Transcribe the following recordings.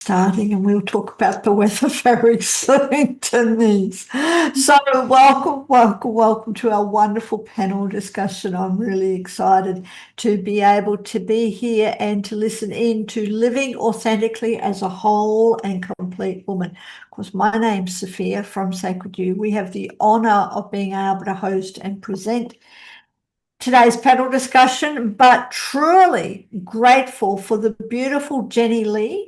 Starting, and we'll talk about the weather very soon, Denise. So welcome to our wonderful panel discussion. I'm really excited to be able to be here and to listen in to living authentically as a whole and complete woman. Of course, my name's Sophia from Sacred You. We have the honour of being able to host and present today's panel discussion, but truly grateful for the beautiful Jennylee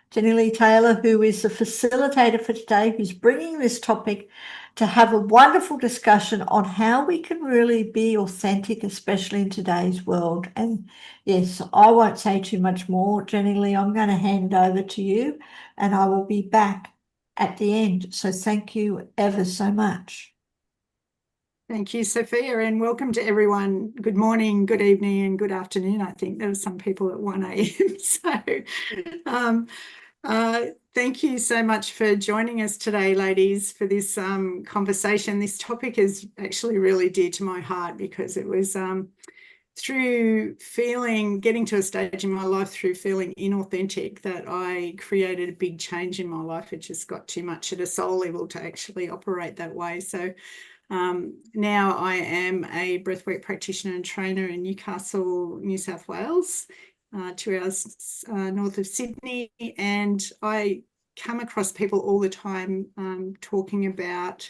Taylor, who is the facilitator for today, who's bringing this topic to have a wonderful discussion on how we can really be authentic, especially in today's world. And yes, I won't say too much more. Jennylee, I'm going to hand it over to you, and I will be back at the end. So thank you ever so much. Thank you, Sophia, and welcome to everyone. Good morning, good evening, and good afternoon. I think there were some people at 1 a.m. So thank you so much for joining us today, ladies, for this conversation. This topic is actually really dear to my heart because it was through getting to a stage in my life through feeling inauthentic that I created a big change in my life. It just got too much at a soul level to actually operate that way. So now I am a breathwork practitioner and trainer in Newcastle, New South Wales, 2 hours north of Sydney, and I come across people all the time talking about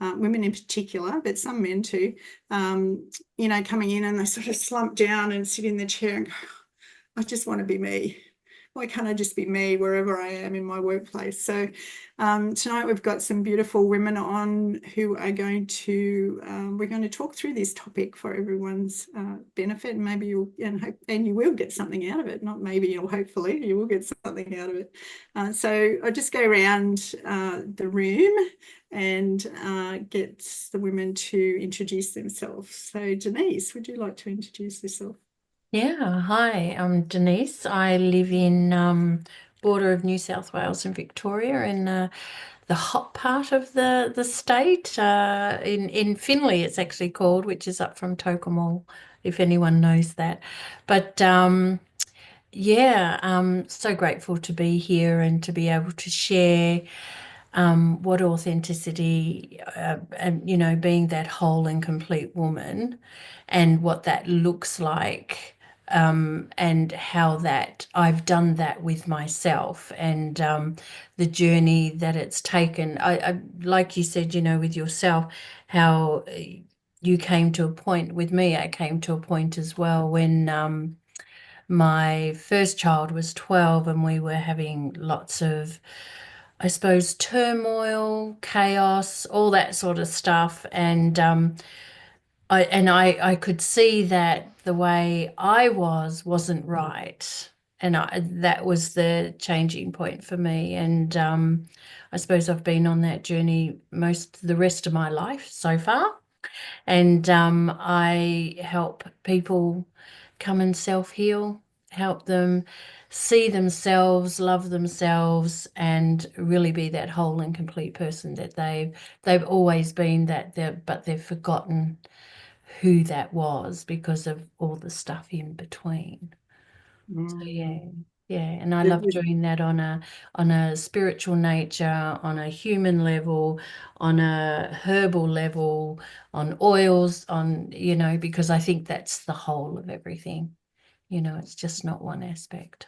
women in particular, but some men too, coming in and they sort of slump down and sit in the chair and go, I just want to be me. Why can't I just be me wherever I am in my workplace? So tonight we've got some beautiful women on who are going to, we're going to talk through this topic for everyone's benefit, and maybe you will get something out of it. Not maybe, or hopefully you will get something out of it. So I'll just go around the room and get the women to introduce themselves. So Denise, would you like to introduce yourself? Yeah, hi, I'm Denise. I live in border of New South Wales and Victoria in the hot part of the state. In Finley, it's actually called, which is up from Tocumwal, if anyone knows that. But yeah, I'm so grateful to be here and to be able to share what authenticity and being that whole and complete woman and what that looks like. And how that I've done that with myself and the journey that it's taken. I like you said, with yourself, how you came to a point with me. I came to a point as well when my first child was 12 and we were having lots of, I suppose, turmoil, chaos, all that sort of stuff. And I could see that the way I wasn't right. And that was the changing point for me. And I suppose I've been on that journey the rest of my life so far. And I help people come and self-heal, help them see themselves, love themselves, and really be that whole and complete person that they've always been, but they've forgotten who that was because of all the stuff in between. So yeah, and I love doing that on a spiritual nature, on a human level, on a herbal level, on oils, because I think that's the whole of everything. It's just not one aspect.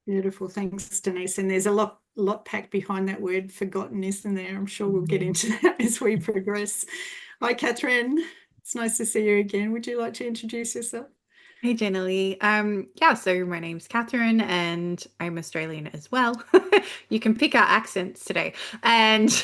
Beautiful, thanks, Denise. And there's a lot packed behind that word forgotten, isn't there? I'm sure we'll get into that as we progress. Hi, Catherine. It's nice to see you again. Would you like to introduce yourself? Hey, Jennylee. So my name's Catherine and I'm Australian as well. You can pick our accents today. And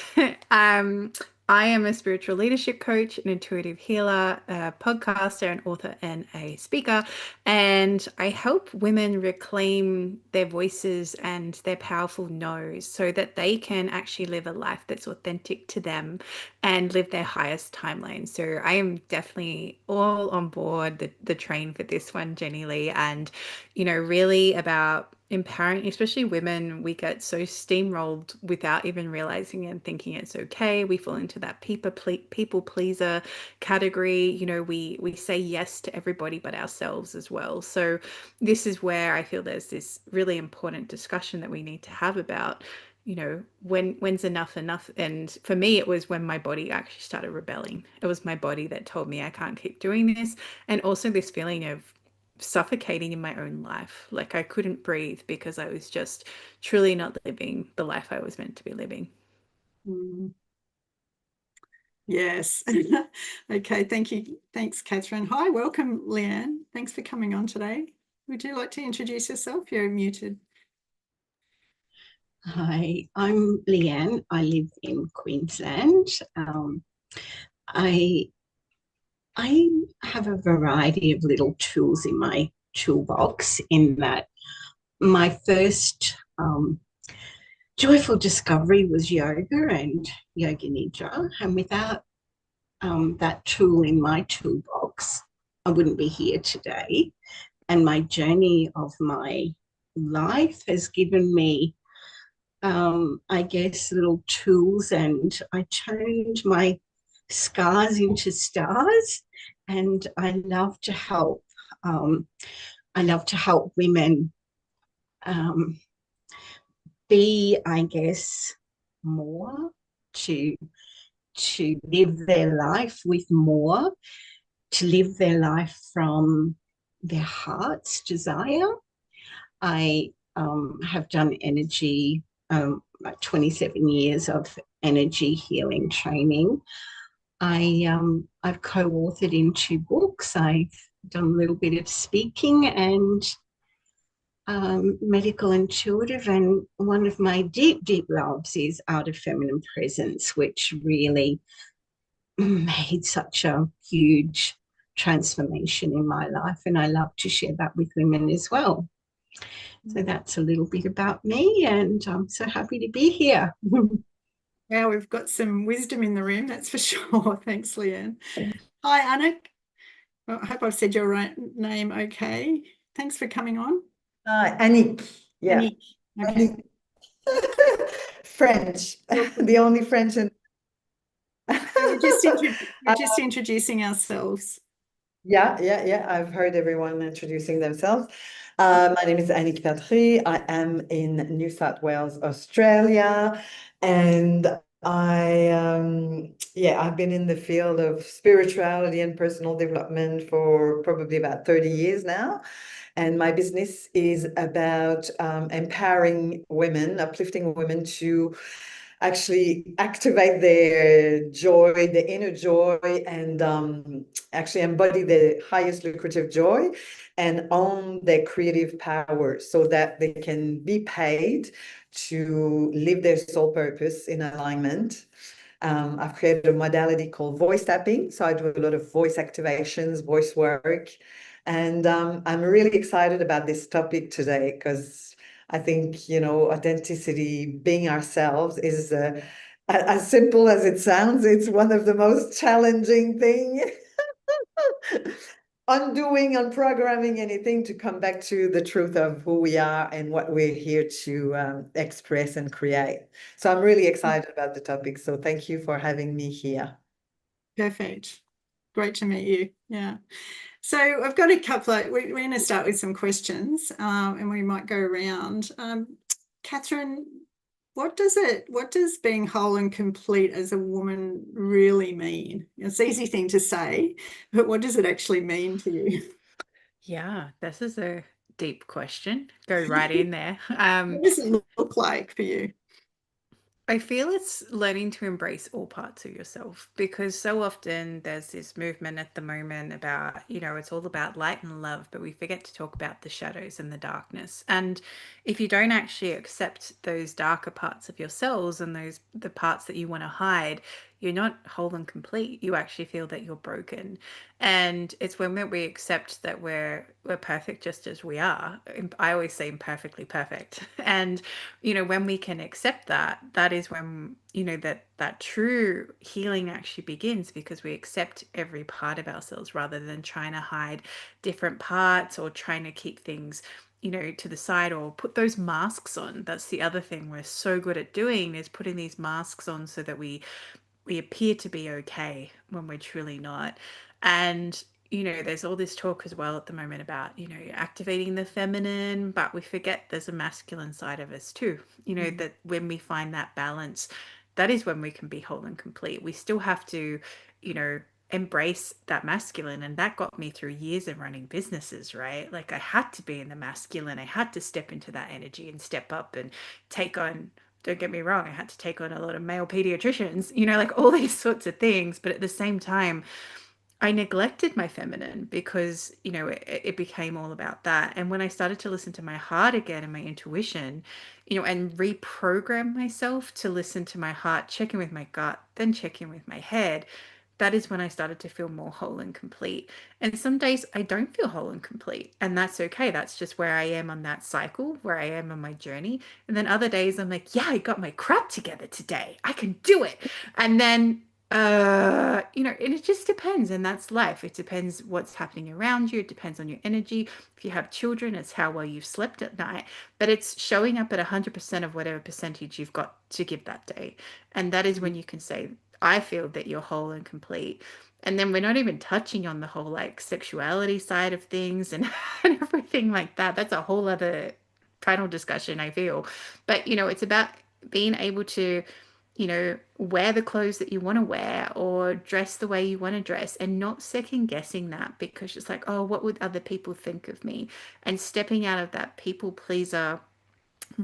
I am a spiritual leadership coach, an intuitive healer, a podcaster, an author, and a speaker. And I help women reclaim their voices and their powerful no's so that they can actually live a life that's authentic to them and live their highest timeline. So I am definitely all on board the train for this one, Jennylee, and really about empowering, especially women. We get so steamrolled without even realizing and thinking it's okay. We fall into that people pleaser category. You know, we say yes to everybody but ourselves as well. So this is where I feel there's this really important discussion that we need to have about, you know, when's enough enough. And for me, it was when my body actually started rebelling. It was my body that told me I can't keep doing this. And also this feeling of suffocating in my own life. Like I couldn't breathe because I was just truly not living the life I was meant to be living. Yes. Okay, thank you. Thanks, Catherine. Hi, welcome, Leanne. Thanks for coming on today. Would you like to introduce yourself? You're muted. Hi, I'm Leanne. I live in Queensland. I have a variety of little tools in my toolbox, in that my first joyful discovery was yoga and yoga nidra. And without that tool in my toolbox, I wouldn't be here today. And my journey of my life has given me I guess, little tools, and I turned my scars into stars. And I love to help. I love to help women be, I guess, more, to live their life with more, to live their life from their heart's desire. I have done energy, like 27 years of energy healing training. I've co-authored in 2 books. I've done a little bit of speaking and medical intuitive, and one of my deep loves is Art of Feminine Presence, which really made such a huge transformation in my life, and I love to share that with women as well. So that's a little bit about me, and I'm so happy to be here. Wow, we've got some wisdom in the room, that's for sure. Thanks, Leanne. Hi, Anick. Well, I hope I've said your right name okay. Thanks for coming on. Anick. Yeah. Anick. Okay. Anick. French. The only French in We're just introducing ourselves. Yeah. I've heard everyone introducing themselves. My name is Anick Patry. I am in New South Wales, Australia, and I've been in the field of spirituality and personal development for probably about 30 years now. And my business is about empowering women, uplifting women to actually activate their joy, their inner joy, and actually embody the highest lucrative joy and own their creative power, so that they can be paid to live their soul purpose in alignment. I've created a modality called voice tapping. So I do a lot of voice activations, voice work. And I'm really excited about this topic today, because I think, you know, authenticity, being ourselves, is as simple as it sounds. It's one of the most challenging things. Undoing, unprogramming anything to come back to the truth of who we are and what we're here to express and create. So I'm really excited about the topic. So thank you for having me here. Perfect. Great to meet you. Yeah. So I've got a couple of, we're going to start with some questions, and we might go around. Catherine, what does being whole and complete as a woman really mean? It's an easy thing to say, but what does it actually mean to you? Yeah, this is a deep question. Go right in there. What does it look like for you? I feel it's learning to embrace all parts of yourself, because so often there's this movement at the moment about, you know, it's all about light and love, but we forget to talk about the shadows and the darkness. And if you don't actually accept those darker parts of yourselves and the parts that you want to hide, you're not whole and complete. You actually feel that you're broken. And it's when we accept that we're perfect just as we are. I always say imperfectly perfect. And you know, when we can accept that, that is when, you know, that true healing actually begins, because we accept every part of ourselves rather than trying to hide different parts or trying to keep things you know, to the side or put those masks on. That's the other thing we're so good at doing, is putting these masks on so that we appear to be okay when we're truly not. And you know, there's all this talk as well at the moment about, you know, activating the feminine, but we forget there's a masculine side of us too. You know, that when we find that balance, that is when we can be whole and complete. We still have to, you know, embrace that masculine. And that got me through years of running businesses, right? Like I had to be in the masculine. I had to step into that energy and step up and take on, don't get me wrong, I had to take on a lot of male pediatricians, you know, like all these sorts of things. But at the same time, I neglected my feminine because, you know, it became all about that. And when I started to listen to my heart again and my intuition, you know, and reprogram myself to listen to my heart, check in with my gut, then check in with my head, that is when I started to feel more whole and complete. And some days I don't feel whole and complete, and that's okay. That's just where I am on that cycle, where I am on my journey. And then other days I'm like, yeah, I got my crap together today. I can do it. And then you know, and it just depends, and that's life. It depends what's happening around you. It depends on your energy. If you have children, it's how well you've slept at night. But it's showing up at 100% of whatever percentage you've got to give that day. And that is when you can say, I feel that you're whole and complete. And then we're not even touching on the whole like sexuality side of things and, and everything like that. That's a whole other panel discussion, I feel. But, you know, it's about being able to, you know, wear the clothes that you want to wear or dress the way you want to dress, and not second guessing that because it's like, oh, what would other people think of me? And stepping out of that people pleaser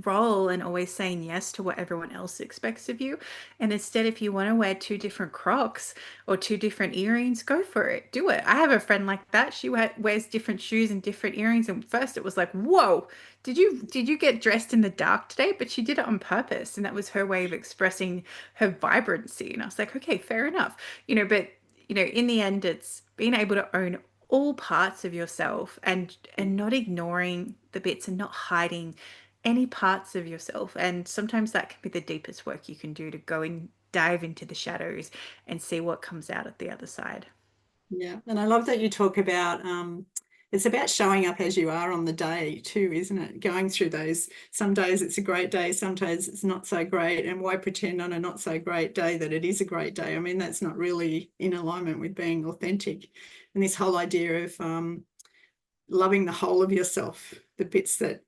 role and always saying yes to what everyone else expects of you. And instead, if you want to wear two different Crocs or two different earrings, go for it. Do it. I have a friend like that. She wears different shoes and different earrings. And first it was like, whoa, did you get dressed in the dark today? But she did it on purpose. And that was her way of expressing her vibrancy. And I was like, okay, fair enough. You know, but you know, in the end, it's being able to own all parts of yourself and not ignoring the bits and not hiding any parts of yourself. And sometimes that can be the deepest work you can do, to go and dive into the shadows and see what comes out at the other side. Yeah. And I love that you talk about it's about showing up as you are on the day too, isn't it? Going through those, some days it's a great day, sometimes it's not so great. And why pretend on a not so great day that it is a great day? I mean, that's not really in alignment with being authentic. And this whole idea of loving the whole of yourself, the bits that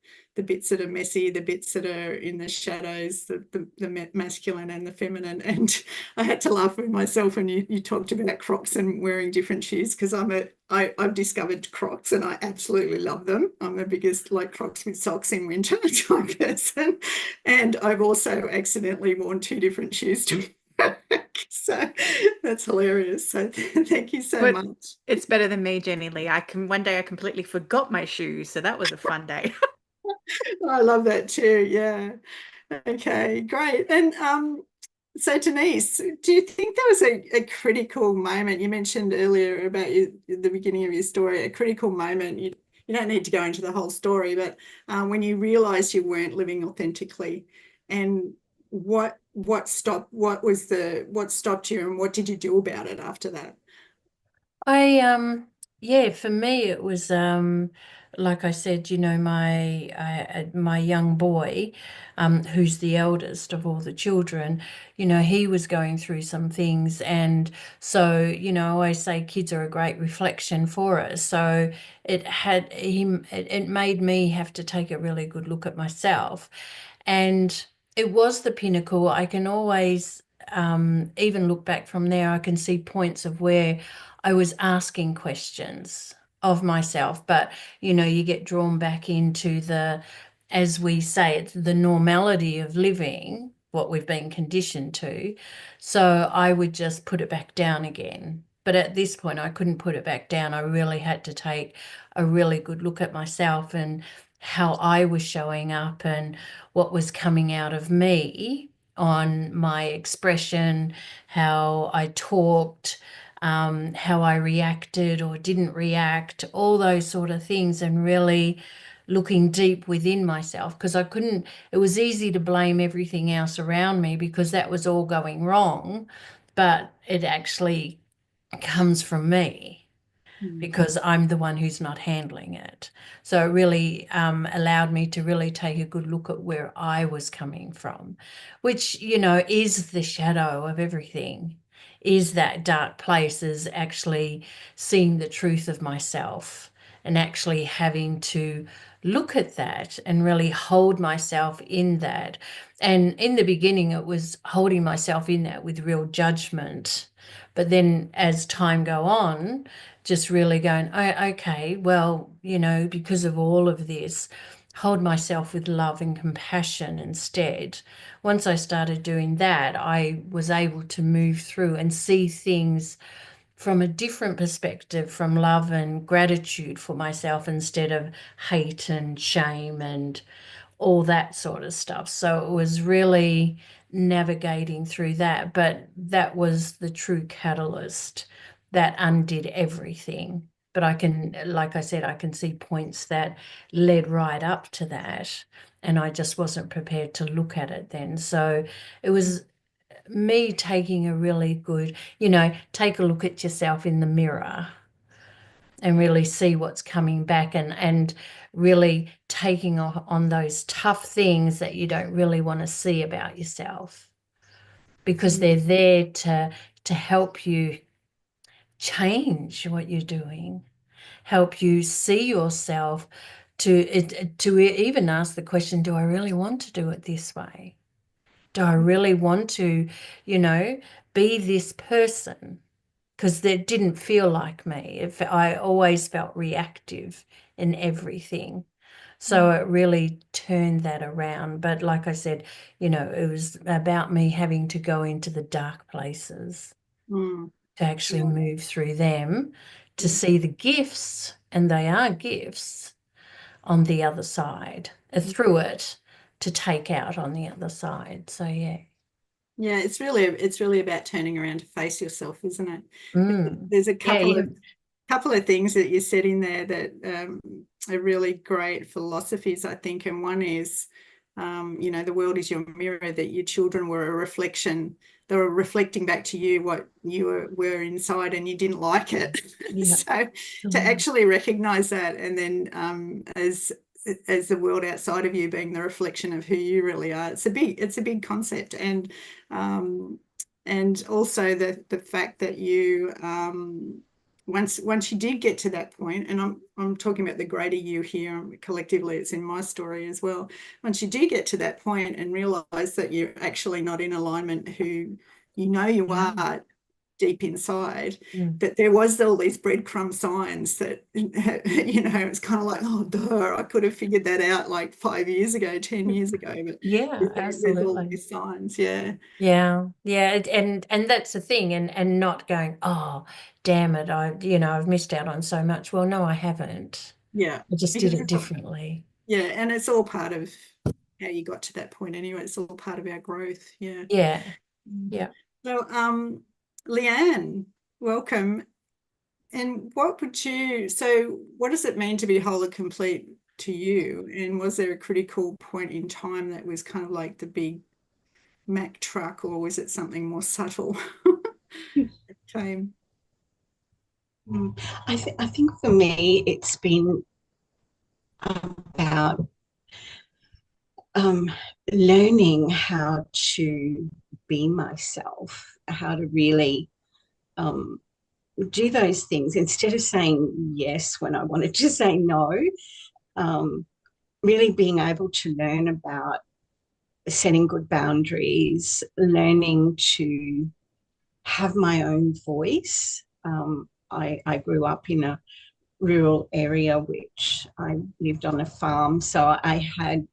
are messy, the bits that are in the shadows, the masculine and the feminine. And I had to laugh with myself when you talked about Crocs and wearing different shoes, because I've discovered Crocs and I absolutely love them. I'm the biggest like Crocs with socks in winter type person. And I've also accidentally worn two different shoes to so that's hilarious. So thank you so much. It's better than me, Jennylee. One day I completely forgot my shoes, so that was a fun day. I love that too. Yeah. Okay, great. And so Denise, do you think there was a critical moment? You mentioned earlier about the beginning of your story, a critical moment. You don't need to go into the whole story, but when you realized you weren't living authentically, and what stopped you, and what did you do about it after that? Yeah, for me it was like I said, you know, my young boy, who's the eldest of all the children, you know, he was going through some things, and so, you know, I always say kids are a great reflection for us. So it made me have to take a really good look at myself, and it was the pinnacle. I can always even look back from there. I can see points of where I was asking questions of myself, but you know, you get drawn back into as we say, it's the normality of living, what we've been conditioned to. So I would just put it back down again. But at this point, I couldn't put it back down. I really had to take a really good look at myself and how I was showing up and what was coming out of me on my expression, how I talked, how I reacted or didn't react, all those sort of things, and really looking deep within myself, because it was easy to blame everything else around me because that was all going wrong, but it actually comes from me. because I'm the one who's not handling it. So it really allowed me to really take a good look at where I was coming from, which, you know, is the shadow of everything, is that dark place, is actually seeing the truth of myself and actually having to look at that and really hold myself in that. And in the beginning, it was holding myself in that with real judgment. But then as time go on, just really going, oh, okay, well, you know, because of all of this, hold myself with love and compassion instead. Once I started doing that, I was able to move through and see things from a different perspective, from love and gratitude for myself instead of hate and shame and all that sort of stuff. So it was really navigating through that, but that was the true catalyst that undid everything. But I can, like I said, I can see points that led right up to that, and I just wasn't prepared to look at it then. So it was me taking a really good, you know, take a look at yourself in the mirror and really see what's coming back, and really taking on those tough things that you don't really want to see about yourself, because they're there to help you change what you're doing, help you see yourself, to even ask the question, do I really want to do it this way? Do I really want to, you know, be this person? Because that didn't feel like me. I always felt reactive in everything. So it really turned that around. But like I said, you know, it was about me having to go into the dark places to actually move through them, to see the gifts, and they are gifts on the other side, through it, to take out on the other side. So yeah. Yeah, it's really about turning around to face yourself, isn't it? There's a couple of things that you said in there that are really great philosophies, I think. And one is, you know, the world is your mirror, that your children were a reflection. They were reflecting back to you what you were inside, and you didn't like it. Yeah. So to actually recognize that, and then as the world outside of you being the reflection of who you really are, it's a big concept. And also the fact that you once you did get to that point, and I'm talking about the greater you here, collectively it's in my story as well. Once you do get to that point and realize that you're actually not in alignment who you know you are deep inside, but there was all these breadcrumb signs that, you know, it's kind of like, oh, duh, I could have figured that out like 5 years ago, 10 years ago. But there's all these signs. And that's the thing, and not going, oh, damn it, I've missed out on so much. Well, no, I haven't. I just did it differently. And it's all part of how you got to that point anyway. It's all part of our growth. So Leanne, welcome. And what does it mean to be whole and complete to you? And was there a critical point in time that was kind of like the big Mack truck, or was it something more subtle? Okay. I think for me, it's been about learning how to be myself, how to really do those things instead of saying yes when I wanted to say no. Really being able to learn about setting good boundaries, learning to have my own voice. I grew up in a rural area, which I lived on a farm, so I had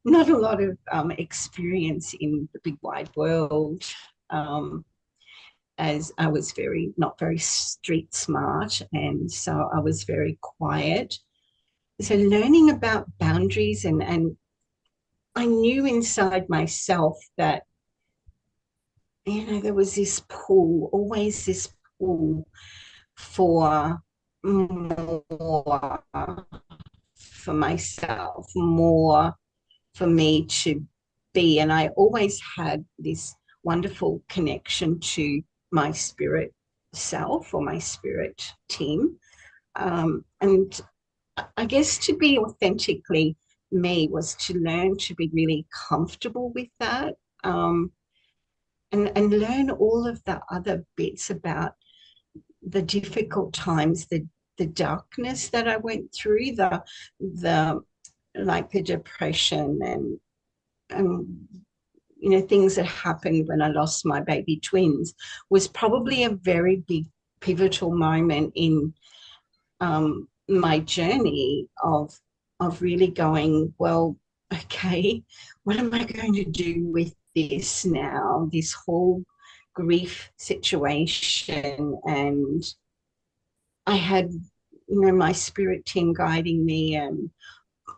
not a lot of experience in the big wide world, as I was not very street smart, and so I was very quiet. So learning about boundaries, and I knew inside myself that, you know, there was this pull, always this pull for more for myself, more for me to be. And I always had this wonderful connection to my spirit self, or my spirit team. And I guess to be authentically me was to learn to be really comfortable with that, and learn all of the other bits about the difficult times, the darkness that I went through, the like the depression and you know, things that happened when I lost my baby twins was probably a very big pivotal moment in my journey of really going, well, okay, what am I going to do with this now, this whole grief situation? And I had, you know, my spirit team guiding me and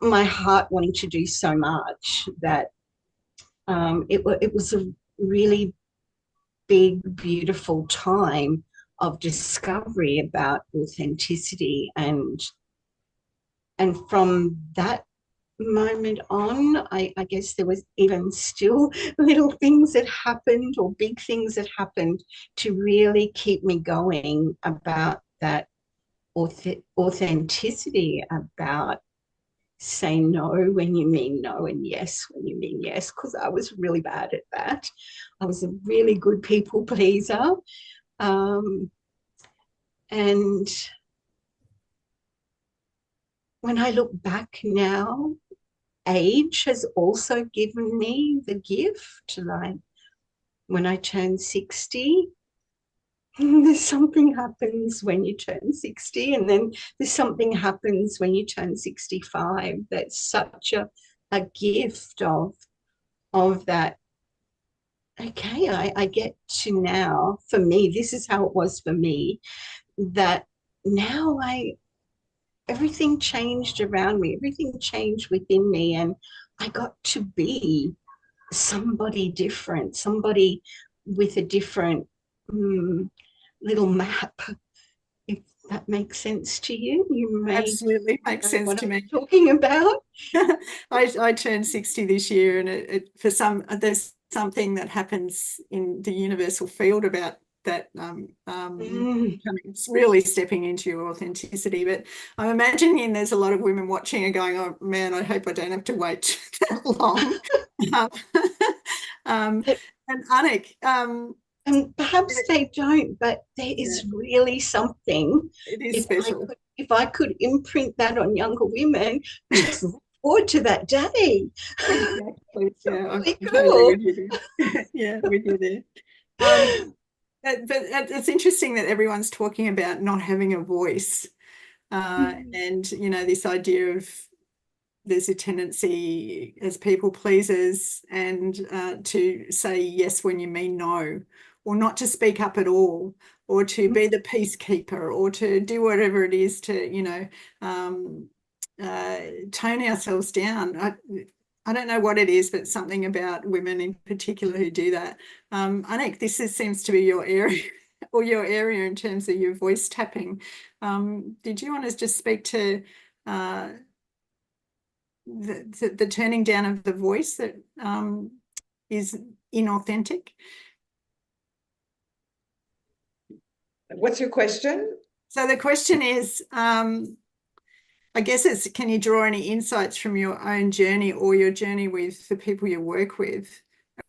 my heart wanting to do so much that it was a really big, beautiful time of discovery about authenticity. And from that moment on, I guess there was even still little things that happened or big things that happened to really keep me going about that authenticity, about say no when you mean no and yes when you mean yes, because I was really bad at that. I was a really good people pleaser. And when I look back now, age has also given me the gift. Like when I turned 60, there's something happens when you turn 60, and then there's something happens when you turn 65. That's such a gift of that. Okay, I get to now, for me, this is how it was for me, that now everything changed around me, everything changed within me, and I got to be somebody different, somebody with a different little map. If that makes sense to you, you may Absolutely makes sense to me. Talking about. I turned 60 this year, and it for some there's something that happens in the universal field about that. It's really stepping into your authenticity. But I'm imagining there's a lot of women watching and going, "Oh man, I hope I don't have to wait that long." And Anick, and perhaps they don't, but there is really something. It is special. If I could imprint that on younger women, just look forward to that day. Exactly. Yeah, really I'm cool. totally with you there. Yeah, with you there. But it's interesting that everyone's talking about not having a voice, and you know, this idea of there's a tendency as people pleasers and to say yes when you mean no, or not to speak up at all, or to be the peacekeeper, or to do whatever it is to, you know, tone ourselves down. I don't know what it is, but something about women in particular who do that. Anick, this seems to be your area, or your area in terms of your voice tapping. Did you want to just speak to the turning down of the voice that is inauthentic? What's your question? So the question is, I guess it's, can you draw any insights from your own journey or your journey with the people you work with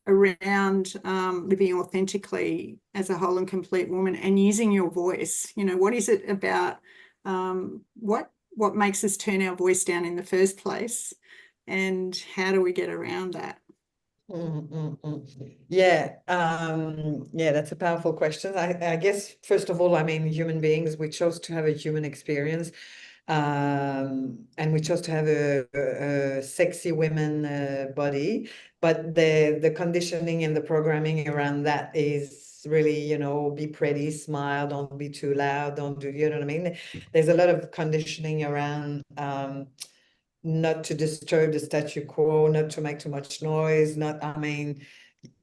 around living authentically as a whole and complete woman and using your voice? You know, what is it about what makes us turn our voice down in the first place, and how do we get around that? Yeah, that's a powerful question. I guess, first of all, I mean, human beings, we chose to have a human experience, and we chose to have a sexy women body, but the conditioning and the programming around that is really, you know, be pretty, smile, don't be too loud, don't do, you know what I mean? There's a lot of conditioning around not to disturb the status quo, not to make too much noise, I mean,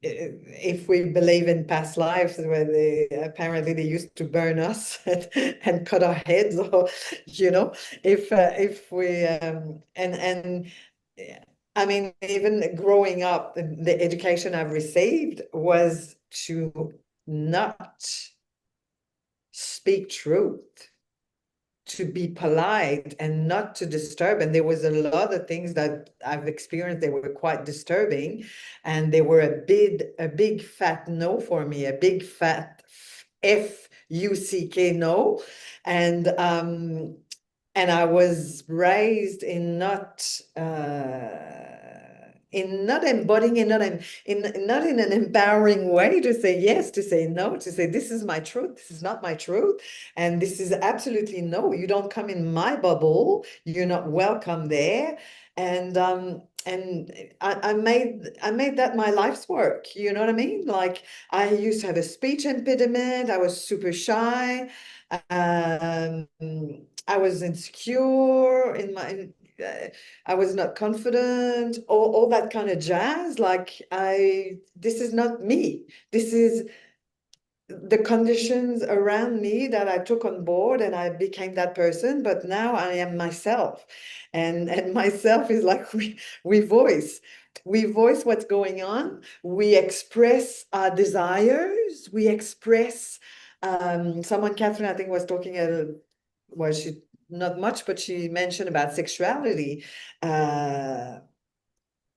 if we believe in past lives where apparently they used to burn us and cut our heads, or, you know, if we, and I mean, even growing up, the education I've received was to not speak truth, to be polite and not to disturb. And there was a lot of things that I've experienced, they were quite disturbing, and they were a big fat no for me, a big fat FUCK no. And I was raised in not embodying and not in an empowering way to say yes, to say no, to say this is my truth, this is not my truth, and this is absolutely no. You don't come in my bubble. You're not welcome there. And I made that my life's work. You know what I mean? Like, I used to have a speech impediment. I was super shy. I was insecure in my. I was not confident. All that kind of jazz. Like, this is not me. This is the conditions around me that I took on board, and I became that person. But now I am myself, and myself is like we voice what's going on. We express our desires. We express. Someone, Catherine, I think, was talking. Well, she not much, but she mentioned about sexuality.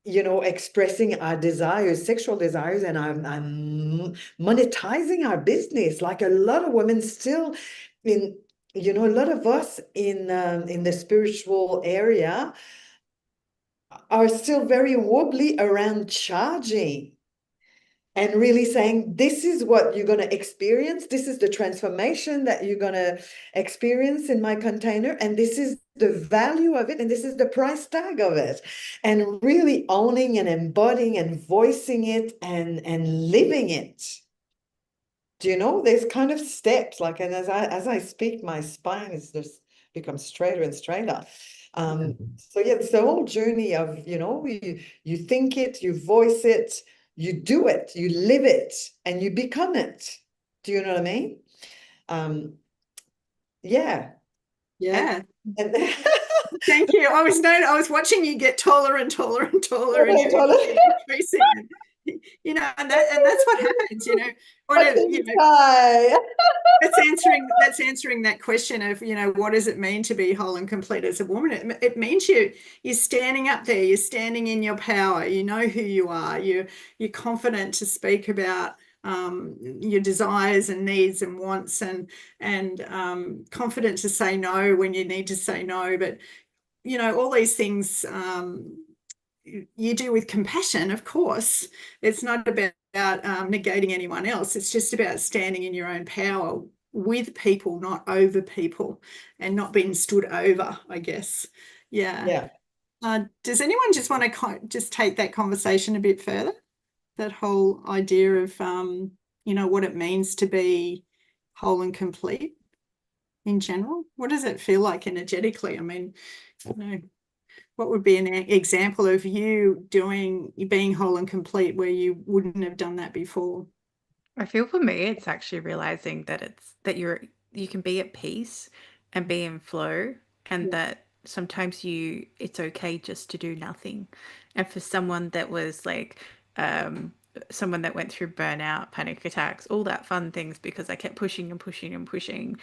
Expressing our desires, sexual desires, and I'm monetizing our business. Like, a lot of women still a lot of us in the spiritual area are still very wobbly around charging. And really saying, this is what you're going to experience. This is the transformation that you're going to experience in my container. And this is the value of it. And this is the price tag of it. And really owning and embodying and voicing it and living it. Do you know, there's kind of steps, like, and as I speak, my spine is just becomes straighter and straighter. So yeah, it's the whole journey of, you think it, you voice it, you do it, you live it, and you become it. Do you know what I mean? Yeah. Yeah. And Thank you. I was watching you get taller and taller and taller, and you're increasing. And that's what happens. That's answering that question of, what does it mean to be whole and complete as a woman? It means you're standing up there, you're standing in your power, you know who you are, you're confident to speak about your desires and needs and wants, and confident to say no when you need to say no. But all these things you do with compassion, of course. It's not about negating anyone else. It's just about standing in your own power with people, not over people, and not being stood over, I guess. Yeah. Does anyone just want to just take that conversation a bit further? That whole idea of, what it means to be whole and complete in general? What does it feel like energetically? I mean, what would be an example of you being whole and complete where you wouldn't have done that before? I feel for me, it's actually realizing that you can be at peace and be in flow, and that sometimes it's okay just to do nothing. And for someone that was like, someone that went through burnout, panic attacks, all that fun things, because I kept pushing and pushing and pushing,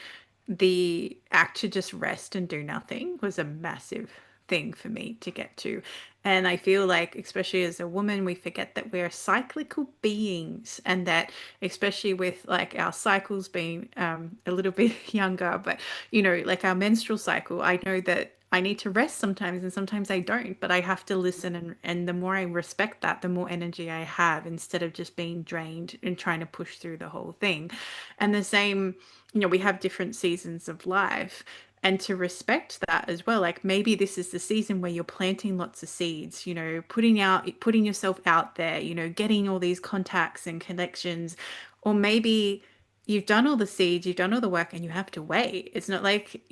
the act to just rest and do nothing was a massive thing for me to get to. And I feel like, especially as a woman, we forget that we're cyclical beings, and that, especially with like our cycles being a little bit younger, but like our menstrual cycle, I know that I need to rest sometimes and sometimes I don't, but I have to listen, and the more I respect that, the more energy I have, instead of just being drained and trying to push through the whole thing. And the same, we have different seasons of life, and to respect that as well. Like, maybe this is the season where you're planting lots of seeds, putting yourself out there, getting all these contacts and connections. Or maybe you've done all the seeds, you've done all the work, and you have to wait. It's not like,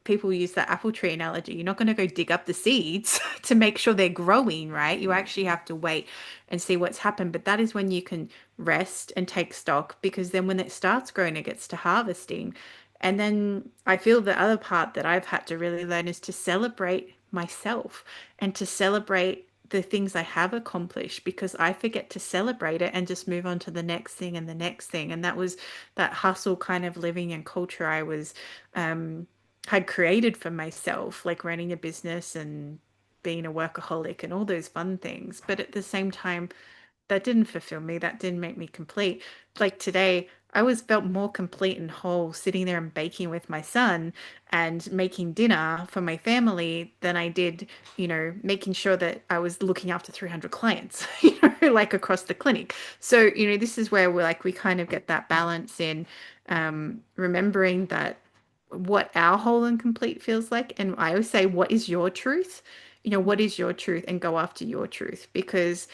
people use the apple tree analogy. You're not going to go dig up the seeds to make sure they're growing, right? You actually have to wait and see what's happened. But that is when you can rest and take stock, because then when it starts growing, it gets to harvesting. And then I feel the other part that I've had to really learn is to celebrate myself, and to celebrate the things I have accomplished, because I forget to celebrate it and just move on to the next thing and the next thing. And that was that hustle kind of living and culture I was had created for myself, like running a business and being a workaholic and all those fun things. But at the same time, that didn't fulfill me. That didn't make me complete. Like today, I was felt more complete and whole sitting there and baking with my son and making dinner for my family than I did, making sure that I was looking after 300 clients, like across the clinic. So, this is where we kind of get that balance in remembering that what our whole and complete feels like. And I always say, what is your truth? What is your truth, and go after your truth, because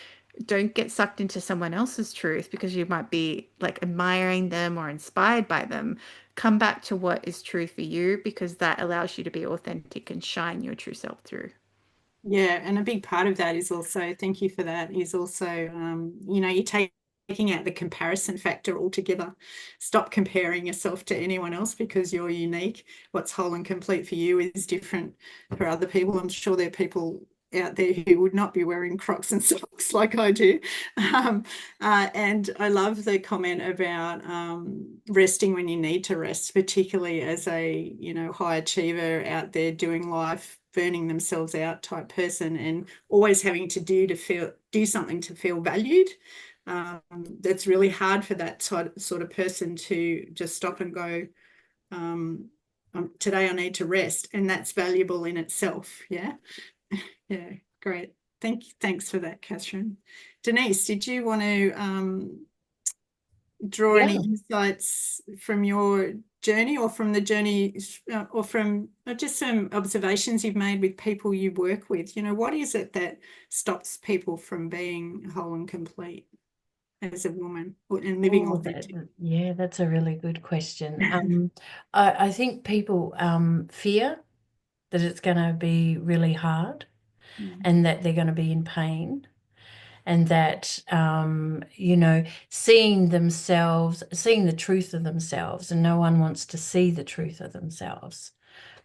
don't get sucked into someone else's truth because you might be like admiring them or inspired by them. Come back to what is true for you, because that allows you to be authentic and shine your true self through. Yeah, and a big part of that is also, thank you for that, is also, you're taking out the comparison factor altogether. Stop comparing yourself to anyone else, because you're unique. What's whole and complete for you is different for other people. I'm sure there are people out there who would not be wearing Crocs and socks like I do. And I love the comment about resting when you need to rest, particularly as a high achiever out there doing life, burning themselves out type person, and always having to do something to feel valued. That's really hard for that sort of person to just stop and go, today I need to rest, and that's valuable in itself. Yeah. Yeah, great. Thanks for that, Catherine. Denise, did you want to draw any insights from your journey, or from the journey, or from just some observations you've made with people you work with? What is it that stops people from being whole and complete as a woman and living authentic? Yeah, that's a really good question. I think people fear that it's going to be really hard, and that they're going to be in pain, and that seeing the truth of themselves, and no one wants to see the truth of themselves.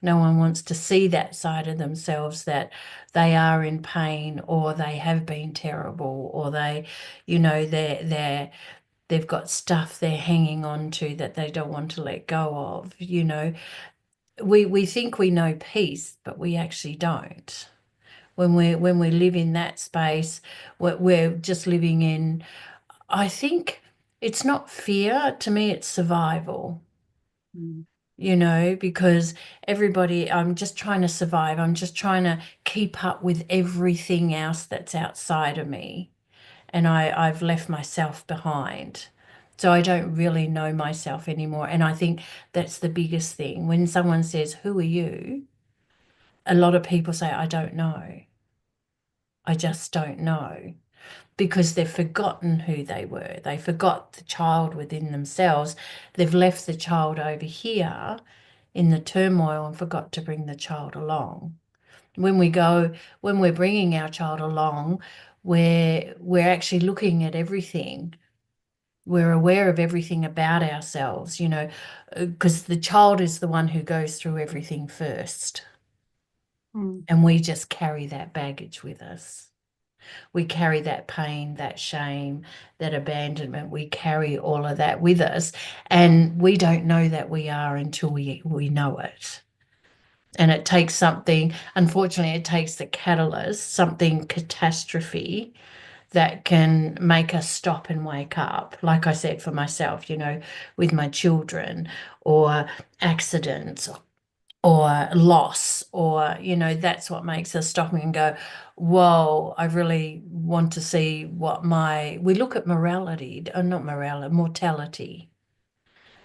No one wants to see that side of themselves, that they are in pain, or they have been terrible, or they've got stuff they're hanging on to that they don't want to let go of. We think we know peace, but we actually don't. When we live in that space, we're just living in, I think it's not fear. To me, it's survival. Because I'm just trying to survive. I'm just trying to keep up with everything else that's outside of me. And I've left myself behind. So I don't really know myself anymore. And I think that's the biggest thing. When someone says, "Who are you?" a lot of people say, "I don't know. I just don't know," because they've forgotten who they were. They forgot the child within themselves. They've left the child over here in the turmoil and forgot to bring the child along. When we're bringing our child along, we're actually looking at everything. We're aware of everything about ourselves, because the child is the one who goes through everything first. And we just carry that baggage with us. We carry that pain, that shame, that abandonment. We carry all of that with us, and we don't know that we are until we know it. And it takes something, unfortunately, it takes the catalyst, something catastrophe, that can make us stop and wake up. Like I said, for myself, with my children, or accidents, or loss, or that's what makes us stop and go, whoa, I really want to see we look at mortality,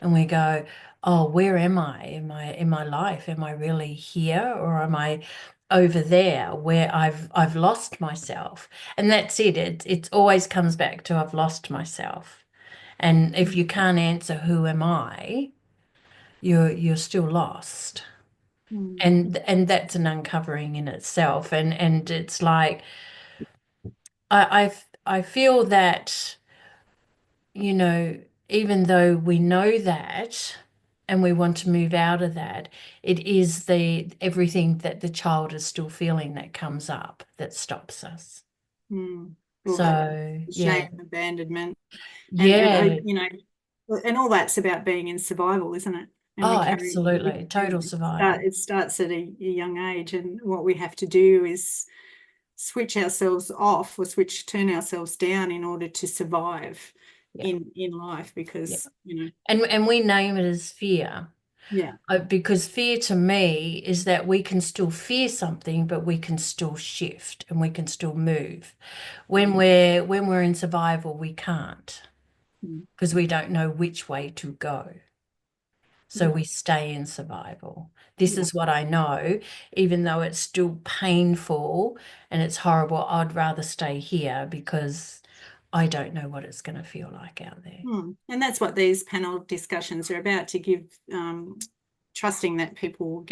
and we go, oh, where am I in my life? Am I really here, or am I over there where I've lost myself? And that's it. It always comes back to, I've lost myself. And if you can't answer who am I, you're still lost. And that's an uncovering in itself. And it's like, I feel that, even though we know that and we want to move out of that, it is everything that the child is still feeling that comes up that stops us. So shame, abandonment, yeah, and all that's about being in survival, isn't it? And we Oh, carry absolutely. Total survival. it starts at a young age, and what we have to do is switch ourselves off or turn ourselves down in order to survive in life, because and we name it as fear. Because fear to me is that we can still fear something, but we can still shift and we can still move. When we're in survival, we can't, because we don't know which way to go. So we stay in survival. This is what I know, even though it's still painful and it's horrible. I'd rather stay here because I don't know what it's going to feel like out there. And that's what these panel discussions are about, to give trusting that people will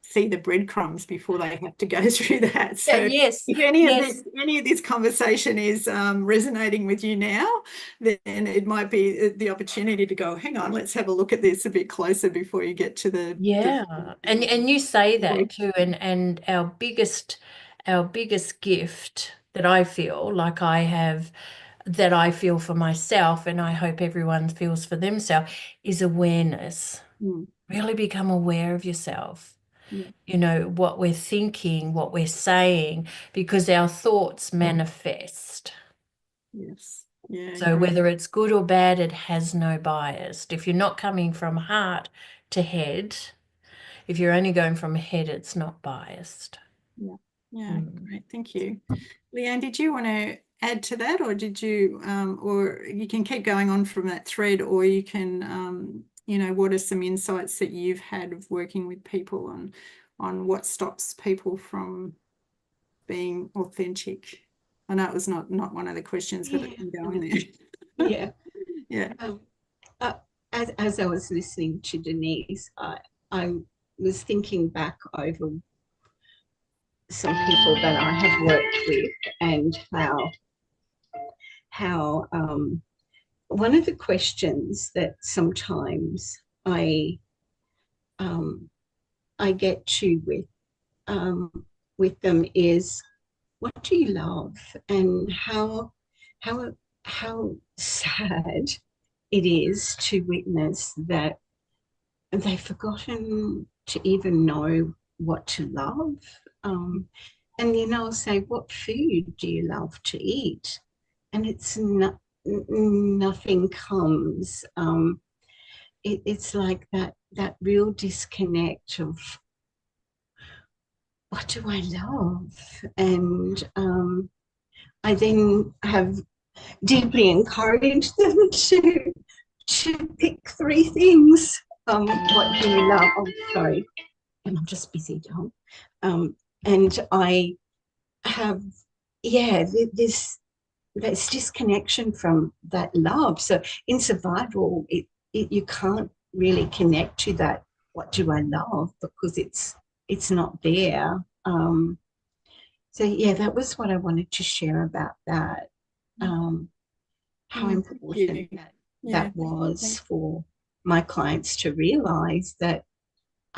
see the breadcrumbs before they have to go through that. So yes, if any of this conversation is resonating with you now, then it might be the opportunity to go, hang on, let's have a look at this a bit closer before you get to the and you say that too, and our biggest gift that I feel like I have, that I feel for myself, and I hope everyone feels for themselves, is awareness. Really become aware of yourself. You know, what we're thinking, what we're saying, because our thoughts manifest. So whether it's good or bad, it has no bias. If you're not coming from heart to head, if you're only going from head, it's not biased. Great, thank you. Leanne, did you want to add to that, or did you or you can keep going on from that thread, or you can what are some insights that you've had of working with people on what stops people from being authentic? I know it was not one of the questions, but it can go in there. As I was listening to Denise, I was thinking back over some people that I have worked with, and how one of the questions that sometimes I get to with them is, what do you love? And how sad it is to witness that they've forgotten to even know what to love. And then I'll say, what food do you love to eat? And it's not, nothing comes. It's like that real disconnect of, what do I love? And I then have deeply encouraged them to pick 3 things. What do you love? Oh, sorry, and I'm just busy, John. And I have, this disconnection from that love. So in survival, you can't really connect to that, what do I love, because it's not there. So yeah, that was what I wanted to share about that. How important that was for my clients to realize that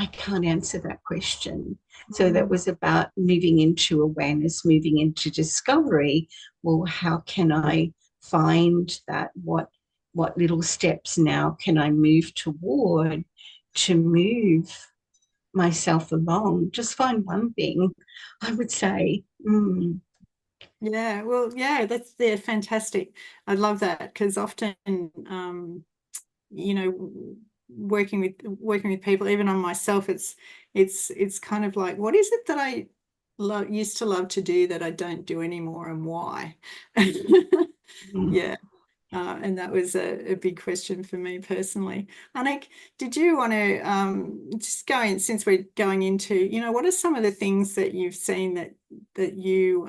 I can't answer that question. So that was about moving into awareness, moving into discovery. Well, how can I find that? What little steps now can I move toward to move myself along? Just find one thing, I would say. Yeah, well, yeah, that's fantastic. I love that, because often working with people, even on myself, it's kind of like, what is it that I used to love to do that I don't do anymore, and why? And that was a big question for me personally. Anick, did you want to just go in, since we're going into, what are some of the things that you've seen that you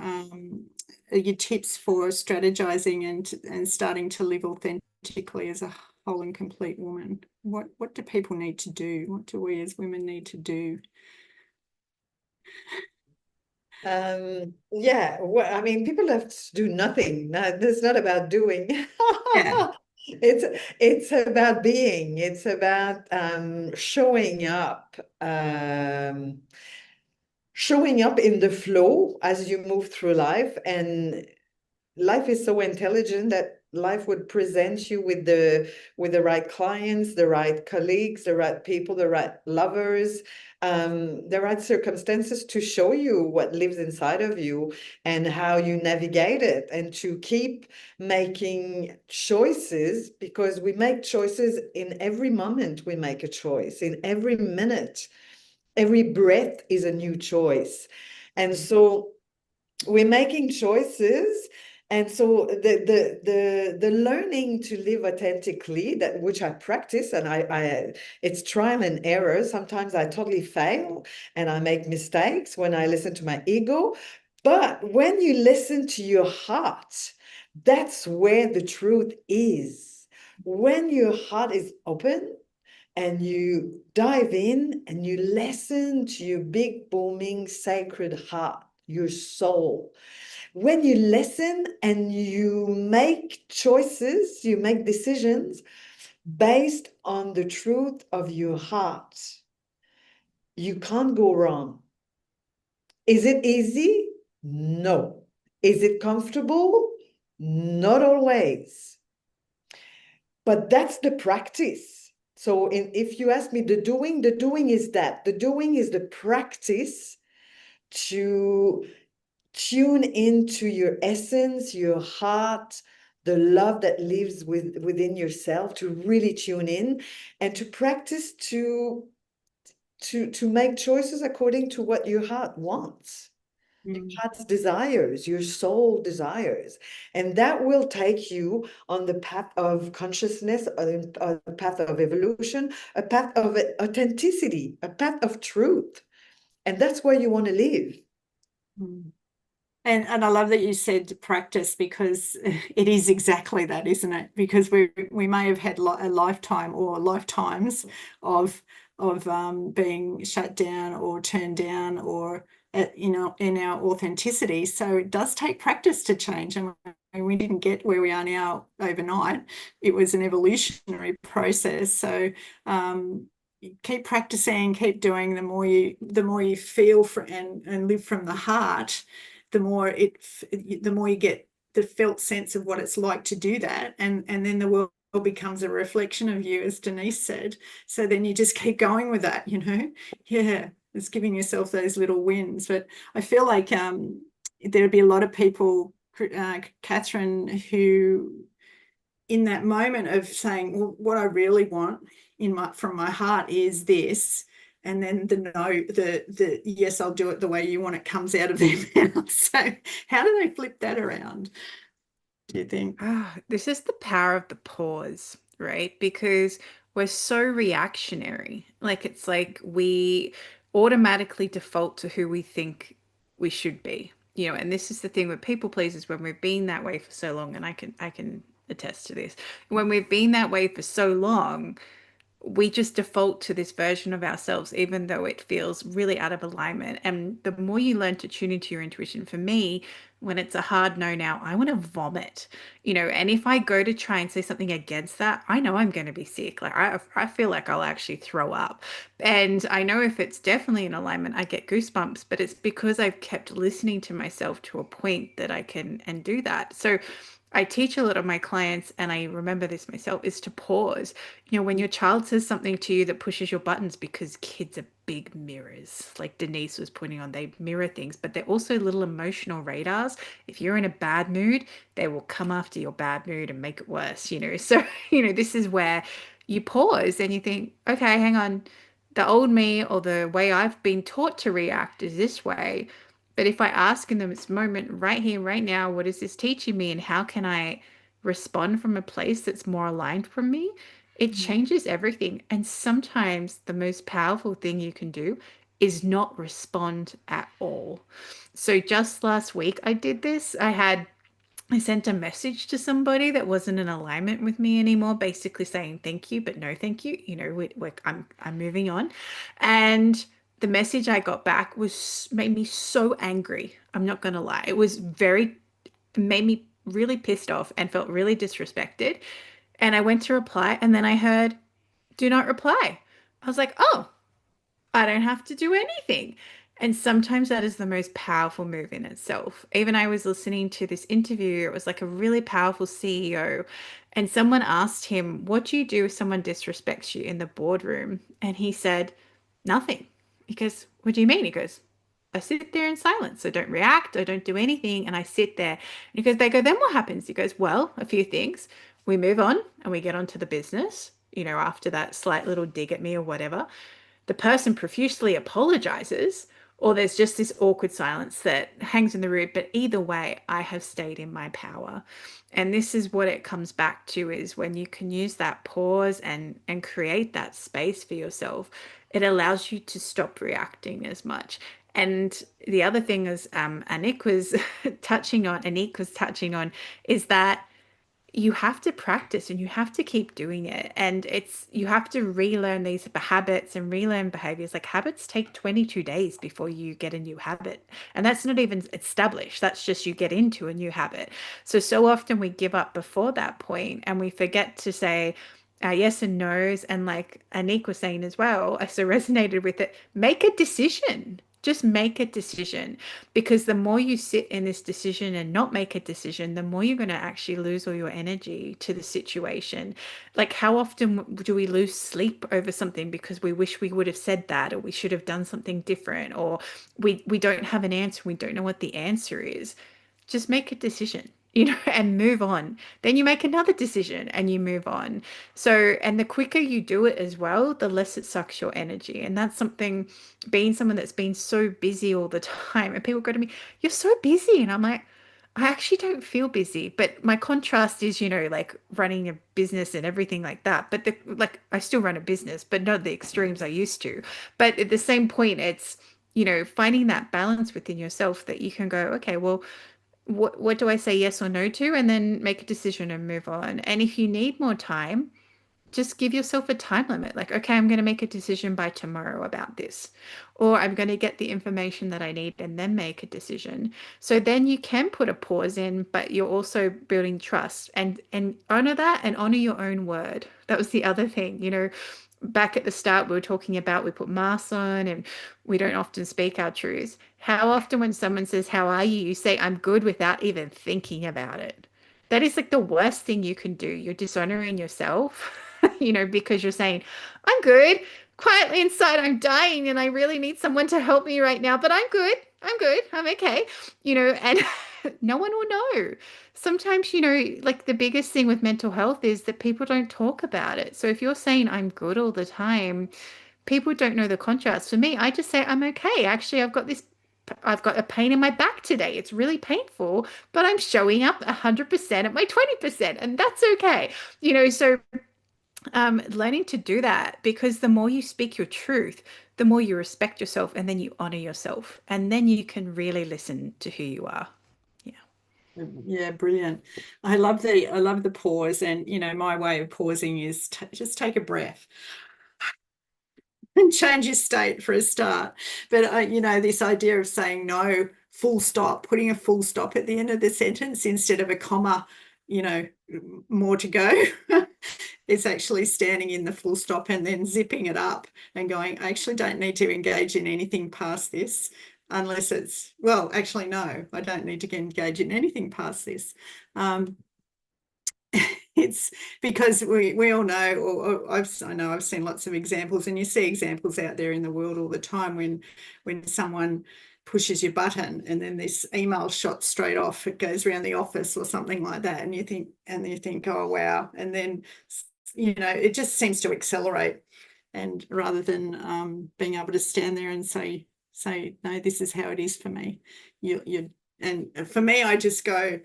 your tips for strategizing and starting to live authentically as a whole and complete woman? What do people need to do? What do we as women need to do? Well, I mean, people have to do nothing. No, it's not about doing. It's about being. It's about showing up in the flow as you move through life. And life is so intelligent that life would present you with the right clients, the right colleagues, the right people, the right lovers, the right circumstances to show you what lives inside of you and how you navigate it, and to keep making choices, because we make choices in every moment. We make a choice in every minute. Every breath is a new choice. And so we're making choices. And so the learning to live authentically, that which I practice, and I it's trial and error. Sometimes I totally fail and I make mistakes when I listen to my ego. But when you listen to your heart, that's where the truth is. When your heart is open and you dive in and you listen to your big, booming, sacred heart, your soul. When you listen and you make choices, you make decisions based on the truth of your heart, you can't go wrong. Is it easy? No. Is it comfortable? Not always. But that's the practice. So if you ask me, the doing is that. The doing is the practice to tune into your essence, your heart, the love that lives within yourself, to really tune in and to practice to make choices according to what your heart wants. Your heart's desires, your soul desires, and that will take you on the path of consciousness, a path of evolution, a path of authenticity, a path of truth, and that's where you want to live. And I love that you said practice, because it is exactly that, isn't it? Because we may have had a lifetime or lifetimes of being shut down or turned down, or in our authenticity. So it does take practice to change, and we didn't get where we are now overnight. It was an evolutionary process. So keep practicing, keep doing. The more you feel and live from the heart, the more you get the felt sense of what it's like to do that, and then the world becomes a reflection of you, as Denise said. So then you just keep going with that, yeah, it's giving yourself those little wins. But I feel like there'd be a lot of people, Catherine, who in that moment of saying, well, what I really want from my heart is this, and then the yes, I'll do it the way you want it comes out of their mouth. So how do they flip that around, do you think? This is the power of the pause, right? Because we're so reactionary. Like, it's like we automatically default to who we think we should be. And this is the thing with people pleasers, when we've been that way for so long, and I can attest to this. When we've been that way for so long, we just default to this version of ourselves, even though it feels really out of alignment. And the more you learn to tune into your intuition, for me, when it's a hard no now, I want to vomit, and if I go to try and say something against that, I know I'm going to be sick. Like, I feel like I'll actually throw up. And I know if it's definitely in alignment, I get goosebumps, but it's because I've kept listening to myself to a point that I can and do that. So I teach a lot of my clients, and I remember this myself, is to pause. When your child says something to you that pushes your buttons, because kids are big mirrors, like Denise was pointing on, they mirror things, but they're also little emotional radars. If you're in a bad mood, they will come after your bad mood and make it worse, So, this is where you pause and you think, okay, hang on, the old me, or the way I've been taught to react, is this way. But if I ask in this moment, right here, right now, what is this teaching me, and how can I respond from a place that's more aligned from me? It changes everything. And sometimes the most powerful thing you can do is not respond at all. So just last week, I did this. I sent a message to somebody that wasn't in alignment with me anymore, basically saying thank you, but no thank you. I'm moving on. And the message I got back made me so angry. I'm not going to lie. Made me really pissed off and felt really disrespected. And I went to reply, and then I heard, do not reply. I was like, oh, I don't have to do anything. And sometimes that is the most powerful move in itself. Even I was listening to this interview, it was like a really powerful CEO, and someone asked him, "What do you do if someone disrespects you in the boardroom?" And he said, "Nothing." He goes, "What do you mean?" He goes, "I sit there in silence. I don't react. I don't do anything. And I sit there." And he goes, "They go, then what happens?" He goes, "Well, a few things. We move on and we get on to the business, after that slight little dig at me or whatever. The person profusely apologizes, or there's just this awkward silence that hangs in the room. But either way, I have stayed in my power." And this is what it comes back to, is when you can use that pause and create that space for yourself, it allows you to stop reacting as much. And the other thing is, Anick was touching on, is that you have to practice and you have to keep doing it. And you have to relearn these habits and relearn behaviors. Like, habits take 22 days before you get a new habit. And that's not even established. That's just you get into a new habit. So often we give up before that point and we forget to say our yes and no's. And like Anick was saying as well, I so resonated with it. Make a decision. Just make a decision, because the more you sit in this decision and not make a decision, the more you're going to actually lose all your energy to the situation. Like, how often do we lose sleep over something because we wish we would have said that, or we should have done something different, or we don't have an answer, we don't know what the answer is? Just make a decision, and move on. Then you make another decision and you move on. So, and the quicker you do it as well, the less it sucks your energy. And that's something, being someone that's been so busy all the time, and people go to me, "You're so busy." And I'm like, I actually don't feel busy. But my contrast is, like running a business and everything like that. But I still run a business, but not the extremes I used to. But at the same point, it's, finding that balance within yourself that you can go, okay, well, what do I say yes or no to, and then make a decision and move on. And if you need more time, just give yourself a time limit. Like, okay, I'm going to make a decision by tomorrow about this, or I'm going to get the information that I need and then make a decision. So then you can put a pause in, but you're also building trust, and honor that, and honor your own word. That was the other thing, back at the start, we were talking about, we put masks on and we don't often speak our truths. How often when someone says, "How are you?" you say, "I'm good," without even thinking about it. That is like the worst thing you can do. You're dishonoring yourself, because you're saying, "I'm good." Quietly inside, I'm dying and I really need someone to help me right now, but I'm good. I'm good. I'm okay. And no one will know. Sometimes, like the biggest thing with mental health is that people don't talk about it. So if you're saying "I'm good" all the time, people don't know the contrast. For me, I just say I'm okay. Actually, I've got a pain in my back today. It's really painful, but I'm showing up 100% at my 20%, and that's okay. So learning to do that, because the more you speak your truth, the more you respect yourself, and then you honor yourself, and then you can really listen to who you are. Yeah, brilliant. I love the pause, and my way of pausing is just take a breath and change your state for a start. But this idea of saying no, full stop, putting a full stop at the end of the sentence instead of a comma, more to go. It's actually standing in the full stop and then zipping it up and going, "I actually don't need to engage in anything past this." Unless it's, well, actually, no, I don't need to engage in anything past this. It's because we all know, or I know I've seen lots of examples, and you see examples out there in the world all the time when someone pushes your button and then this email shot straight off, it goes around the office or something like that, and you think, "Oh wow," and then it just seems to accelerate. And rather than being able to stand there and say, "No, this is how it is for me," and for me, I just go,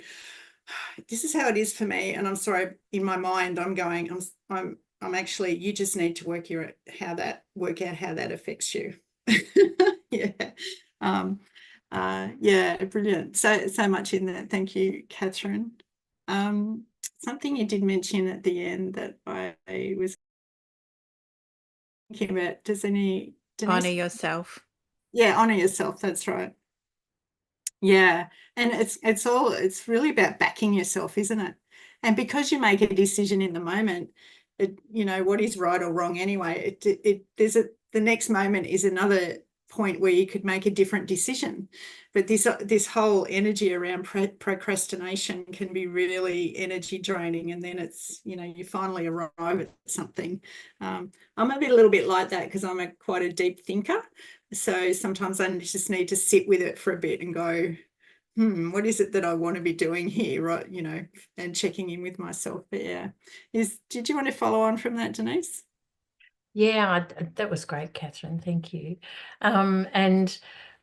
"This is how it is for me." And I'm sorry, in my mind, I'm going, I'm actually, you just need to work out how that affects you. Yeah. Yeah, brilliant. So much in that. Thank you, Catherine. Something you did mention at the end that I was thinking about. Denise? Honor yourself. Yeah, honor yourself. That's right. Yeah, and it's really about backing yourself, isn't it? And because you make a decision in the moment, what is right or wrong anyway, the next moment is another point where you could make a different decision. But this whole energy around procrastination can be really energy draining, and then it's, you know, you finally arrive at something. I'm a little bit like that because I'm quite a deep thinker, so sometimes I just need to sit with it for a bit and go, what is it that I want to be doing here, right? You know, and checking in with myself. But yeah, did you want to follow on from that, Denise? Yeah, that was great, Catherine. Thank you. And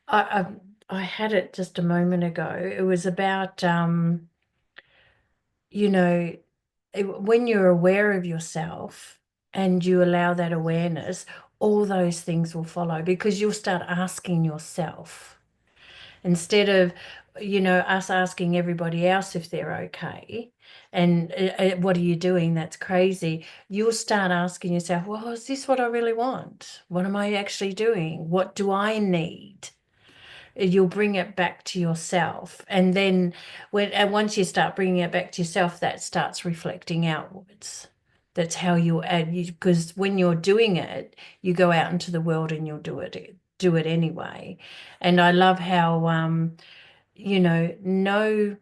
I had it just a moment ago. It was about, you know, when you're aware of yourself and you allow that awareness, all those things will follow, because you'll start asking yourself instead of, you know, us asking everybody else if they're okay. And what are you doing? That's crazy. You'll start asking yourself, well, is this what I really want? What am I actually doing? What do I need? You'll bring it back to yourself. And then once you start bringing it back to yourself, that starts reflecting outwards. That's how you add, because when you're doing it, you go out into the world and you'll do it anyway. And I love how, you know,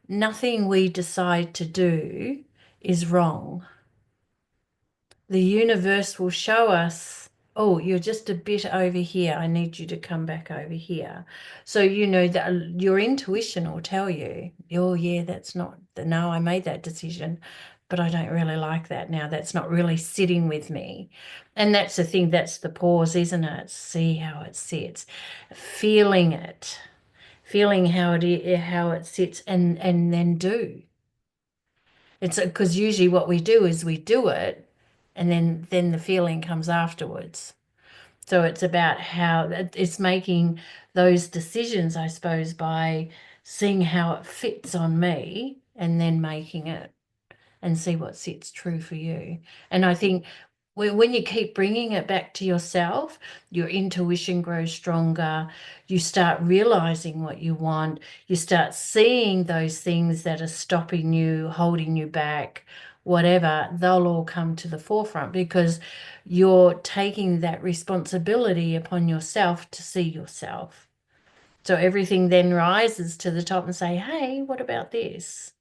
nothing we decide to do is wrong. The universe will show us, oh, you're just a bit over here. I need you to come back over here. So, you know, that your intuition will tell you, oh, yeah, no, I made that decision, but I don't really like that now. That's not really sitting with me. And that's the thing, that's the pause, isn't it? See how it sits, feeling it, feeling how it sits, and then do. It's because usually what we do is we do it, and then the feeling comes afterwards. So it's about how it's making those decisions, I suppose, by seeing how it fits on me and then making it, and see what sits true for you. And I think when you keep bringing it back to yourself, your intuition grows stronger. You start realizing what you want. You start seeing those things that are stopping you, holding you back, whatever. They'll all come to the forefront because you're taking that responsibility upon yourself to see yourself. So everything then rises to the top and say, hey, what about this?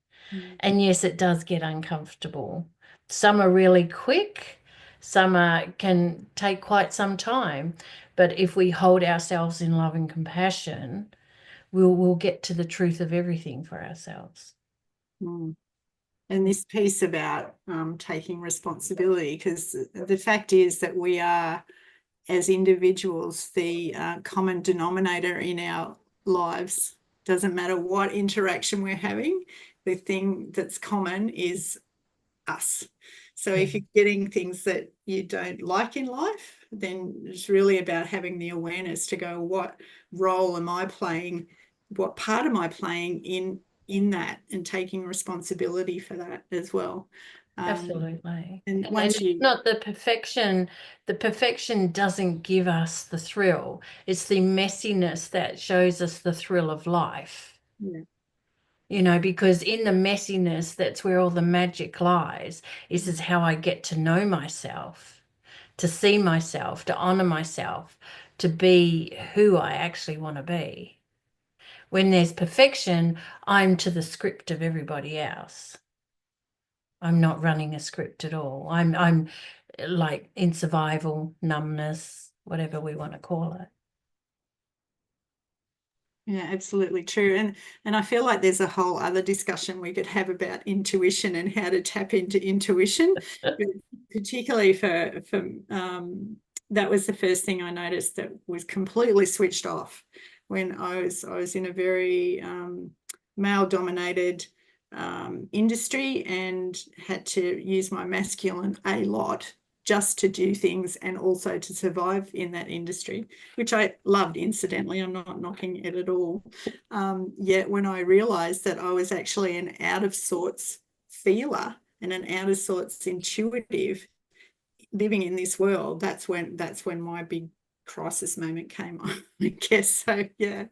And yes, it does get uncomfortable. Some are really quick, some can take quite some time. But if we hold ourselves in love and compassion, we'll get to the truth of everything for ourselves. And this piece about taking responsibility, because the fact is that we are, as individuals, the common denominator in our lives. Doesn't matter what interaction we're having, the thing that's common is us. So if you're getting things that you don't like in life, then it's really about having the awareness to go, what role am I playing? What part am I playing in that, and taking responsibility for that as well. Absolutely. And once you, not the perfection doesn't give us the thrill. It's the messiness that shows us the thrill of life. Yeah. You know, because in the messiness, that's where all the magic lies. This is how I get to know myself, to see myself, to honor myself, to be who I actually want to be. When there's perfection, I'm to the script of everybody else. I'm not running a script at all. I'm like in survival, numbness, whatever we want to call it. Yeah, absolutely true. And I feel like there's a whole other discussion we could have about intuition and how to tap into intuition, particularly for that was the first thing I noticed that was completely switched off when I was in a very male-dominated industry and had to use my masculine a lot just to do things and also to survive in that industry, which I loved, incidentally. I'm not knocking it at all. Yet when I realized that I was actually an out of sorts feeler and an out of sorts intuitive living in this world, that's when my big crisis moment came on, I guess. So yeah.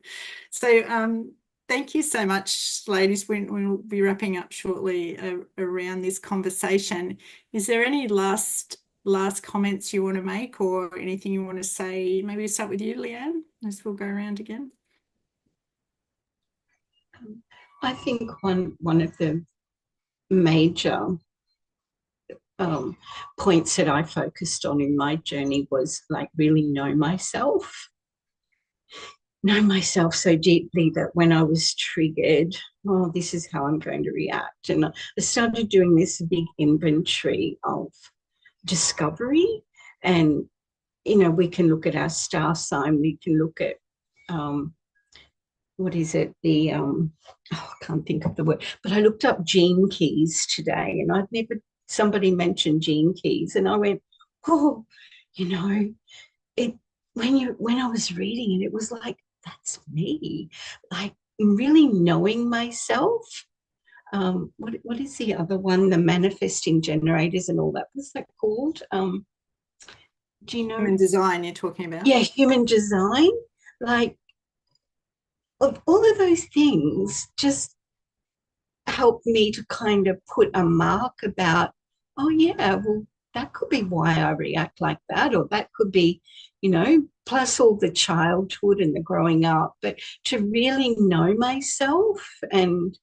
So thank you so much, ladies. We'll be wrapping up shortly around this conversation. Is there any last last comments you want to make or anything you want to say? Maybe we'll start with you, Leanne, as we'll go around again. I think one of the major points that I focused on in my journey was like really know myself so deeply that when I was triggered, oh, this is how I'm going to react. And I started doing this big inventory of discovery. And, you know, we can look at our star sign, we can look at, what is it? The, I can't think of the word, but I looked up gene keys today and I'd never, somebody mentioned gene keys and I went, oh, you know, when I was reading it, it was like, that's me, like really knowing myself. What is the other one? The manifesting generators and all that. What's that called? Do you know? Human design you're talking about? Yeah, human design. Like, of all of those things just helped me to kind of put a mark about, oh yeah, well, that could be why I react like that, or that could be, you know, plus all the childhood and the growing up, but to really know myself. And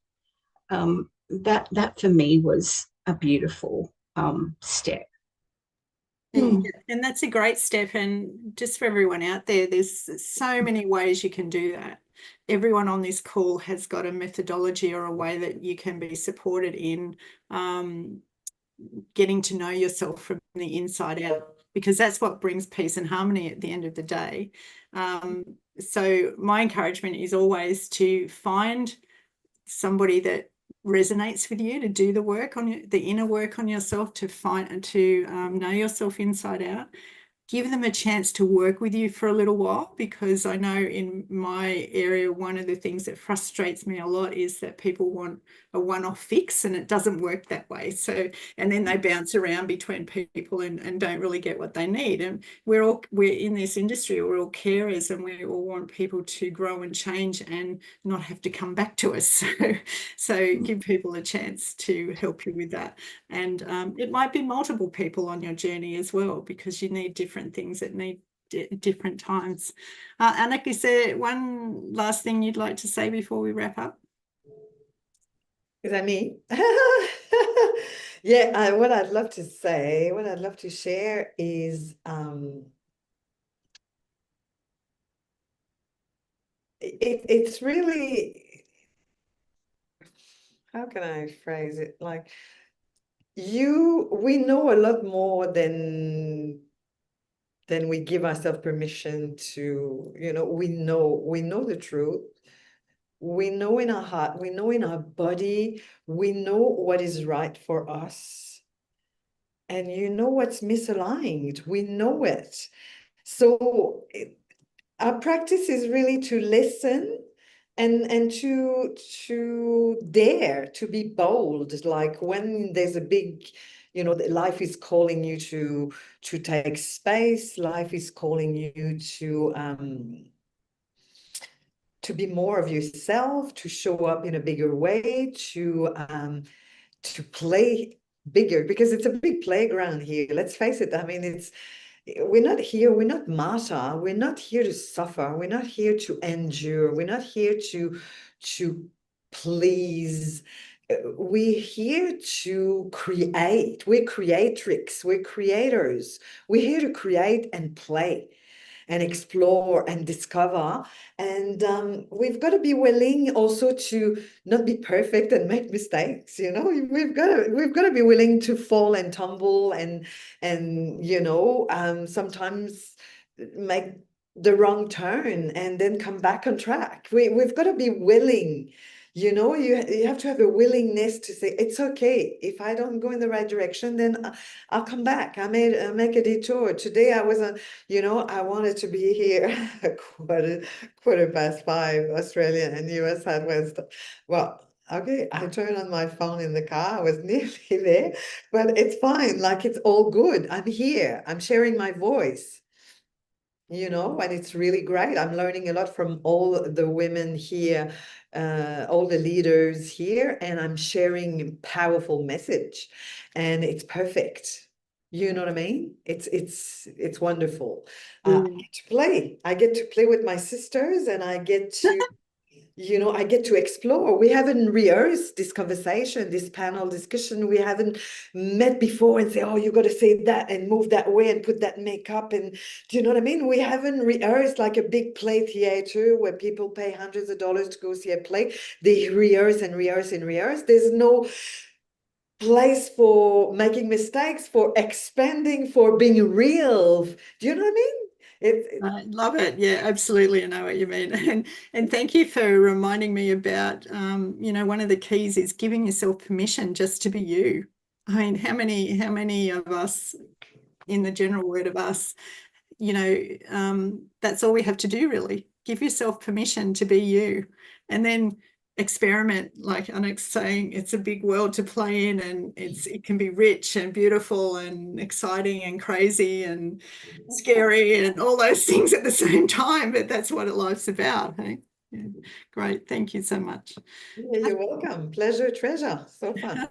that for me was a beautiful step. And that's a great step. And just for everyone out there, there's so many ways you can do that. Everyone on this call has got a methodology or a way that you can be supported in getting to know yourself from the inside out, because that's what brings peace and harmony at the end of the day. So my encouragement is always to find somebody that resonates with you, to do the work on the inner work on yourself, to find and to know yourself inside out. Give them a chance to work with you for a little while, because I know in my area, one of the things that frustrates me a lot is that people want a one-off fix and it doesn't work that way. So, and then they bounce around between people and don't really get what they need. And we're in this industry, we're all carers and we all want people to grow and change and not have to come back to us. So give people a chance to help you with that. And it might be multiple people on your journey as well, because you need different things that need different times. Anick, is there one last thing you'd like to say before we wrap up? Is that me? Yeah, what I'd love to say, what I'd love to share is it's really, how can I phrase it? Like, we know a lot more than we give ourselves permission to, you know, we know the truth. We know in our heart, we know in our body, we know what is right for us. And you know what's misaligned, we know it. So our practice is really to listen and to dare to be bold. Like when there's a big, you know, life is calling you to take space, life is calling you to be more of yourself, to show up in a bigger way, to play bigger, because it's a big playground here. Let's face it. I mean, we're not here, we're not martyr, we're not here to suffer, we're not here to endure, we're not here to please. We're here to create. We're creatrix, we're creators. We're here to create and play and explore and discover. And we've got to be willing also to not be perfect and make mistakes. You know, we've got to be willing to fall and tumble and you know, sometimes make the wrong turn and then come back on track. We've got to be willing. You know, you have to have a willingness to say, it's okay. If I don't go in the right direction, then I'll come back. I make a detour. Today I wasn't, you know, I wanted to be here quarter past 5 Australian and US Southwest. Well, okay, I turned on my phone in the car. I was nearly there, but it's fine. Like, it's all good. I'm here. I'm sharing my voice. You know, and it's really great. I'm learning a lot from all the women here, all the leaders here, and I'm sharing a powerful message, and it's perfect. You know what I mean? It's wonderful. I get to play. I get to play with my sisters, and I get to, I get to explore. We haven't rehearsed this conversation, this panel discussion. We haven't met before and say, oh, you got to say that and move that way and put that makeup. And do you know what I mean? We haven't rehearsed like a big play theater where people pay hundreds of dollars to go see a play. They rehearse and rehearse and rehearse. There's no place for making mistakes, for expanding, for being real. Do you know what I mean? I love it. Yeah, absolutely. I know what you mean. And thank you for reminding me about, one of the keys is giving yourself permission just to be you. I mean, how many of us in the general word of us, that's all we have to do, really. Give yourself permission to be you, and then experiment. Like Anick's saying, it's a big world to play in, and it can be rich and beautiful and exciting and crazy and scary and all those things at the same time, but that's what life's about. Hey? Yeah. Great, thank you so much. Yeah, you're welcome. Pleasure, treasure. So fun.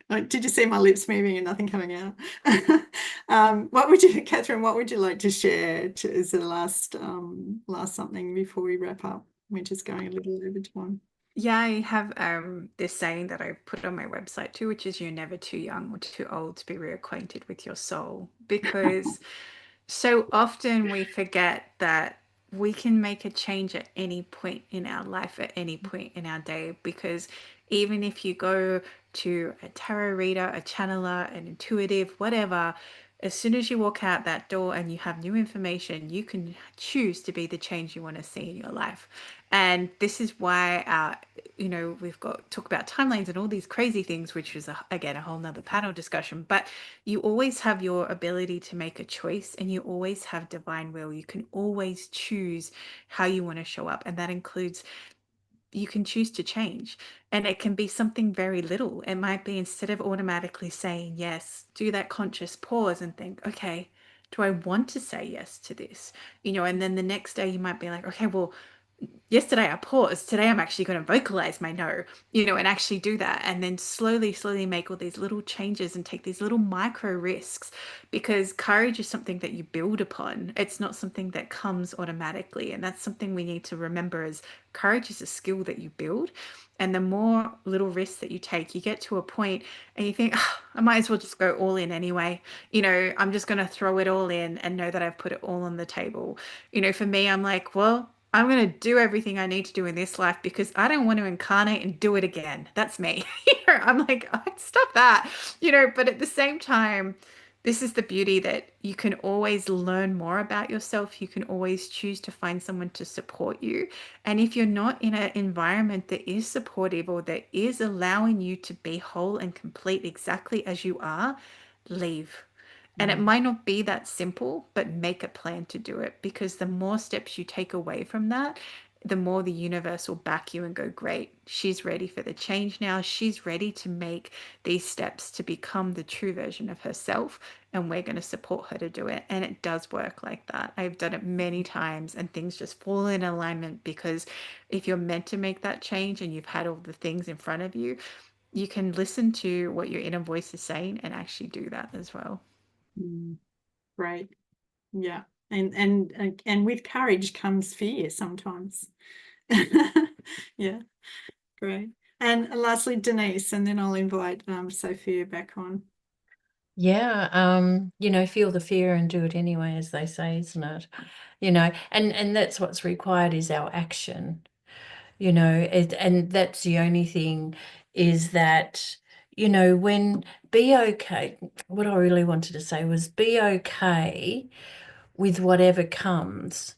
Oh, did you see my lips moving and nothing coming out? Catherine, what would you like to share as the last something before we wrap up? We're just going a little over time. Yeah, I have this saying that I put on my website too, which is you're never too young or too old to be reacquainted with your soul. Because so often we forget that we can make a change at any point in our life, at any point in our day. Because even if you go to a tarot reader, a channeler, an intuitive, whatever, as soon as you walk out that door and you have new information, you can choose to be the change you want to see in your life. And this is why we've got talk about timelines and all these crazy things, which is again a whole nother panel discussion. But you always have your ability to make a choice, and you always have divine will. You can always choose how you want to show up, and that includes you can choose to change. And it can be something very little. It might be, instead of automatically saying yes, do that conscious pause and think, okay, do I want to say yes to this? And then the next day you might be like, okay, well, yesterday I paused. Today I'm actually going to vocalize my no, and actually do that. And then slowly make all these little changes and take these little micro risks, because courage is something that you build upon. It's not something that comes automatically. And that's something we need to remember, is courage is a skill that you build. And the more little risks that you take, you get to a point and you think, oh, I might as well just go all in anyway. I'm just going to throw it all in and know that I've put it all on the table. For me, I'm like, well, I'm going to do everything I need to do in this life because I don't want to incarnate and do it again. That's me. I'm like, oh, stop that. But at the same time, this is the beauty, that you can always learn more about yourself. You can always choose to find someone to support you. And if you're not in an environment that is supportive or that is allowing you to be whole and complete exactly as you are, leave. And it might not be that simple, but make a plan to do it, because the more steps you take away from that, the more the universe will back you and go, great, she's ready for the change now. She's ready to make these steps to become the true version of herself. And we're going to support her to do it. And it does work like that. I've done it many times and things just fall in alignment, because if you're meant to make that change and you've had all the things in front of you, you can listen to what your inner voice is saying and actually do that as well. Great. Yeah. And with courage comes fear sometimes. Yeah. Great. And lastly, Denise, and then I'll invite Sophia back on. Yeah, feel the fear and do it anyway, as they say, isn't it? And that's what's required, is our action. And that's the only thing, is that, be okay. What I really wanted to say was, be okay with whatever comes.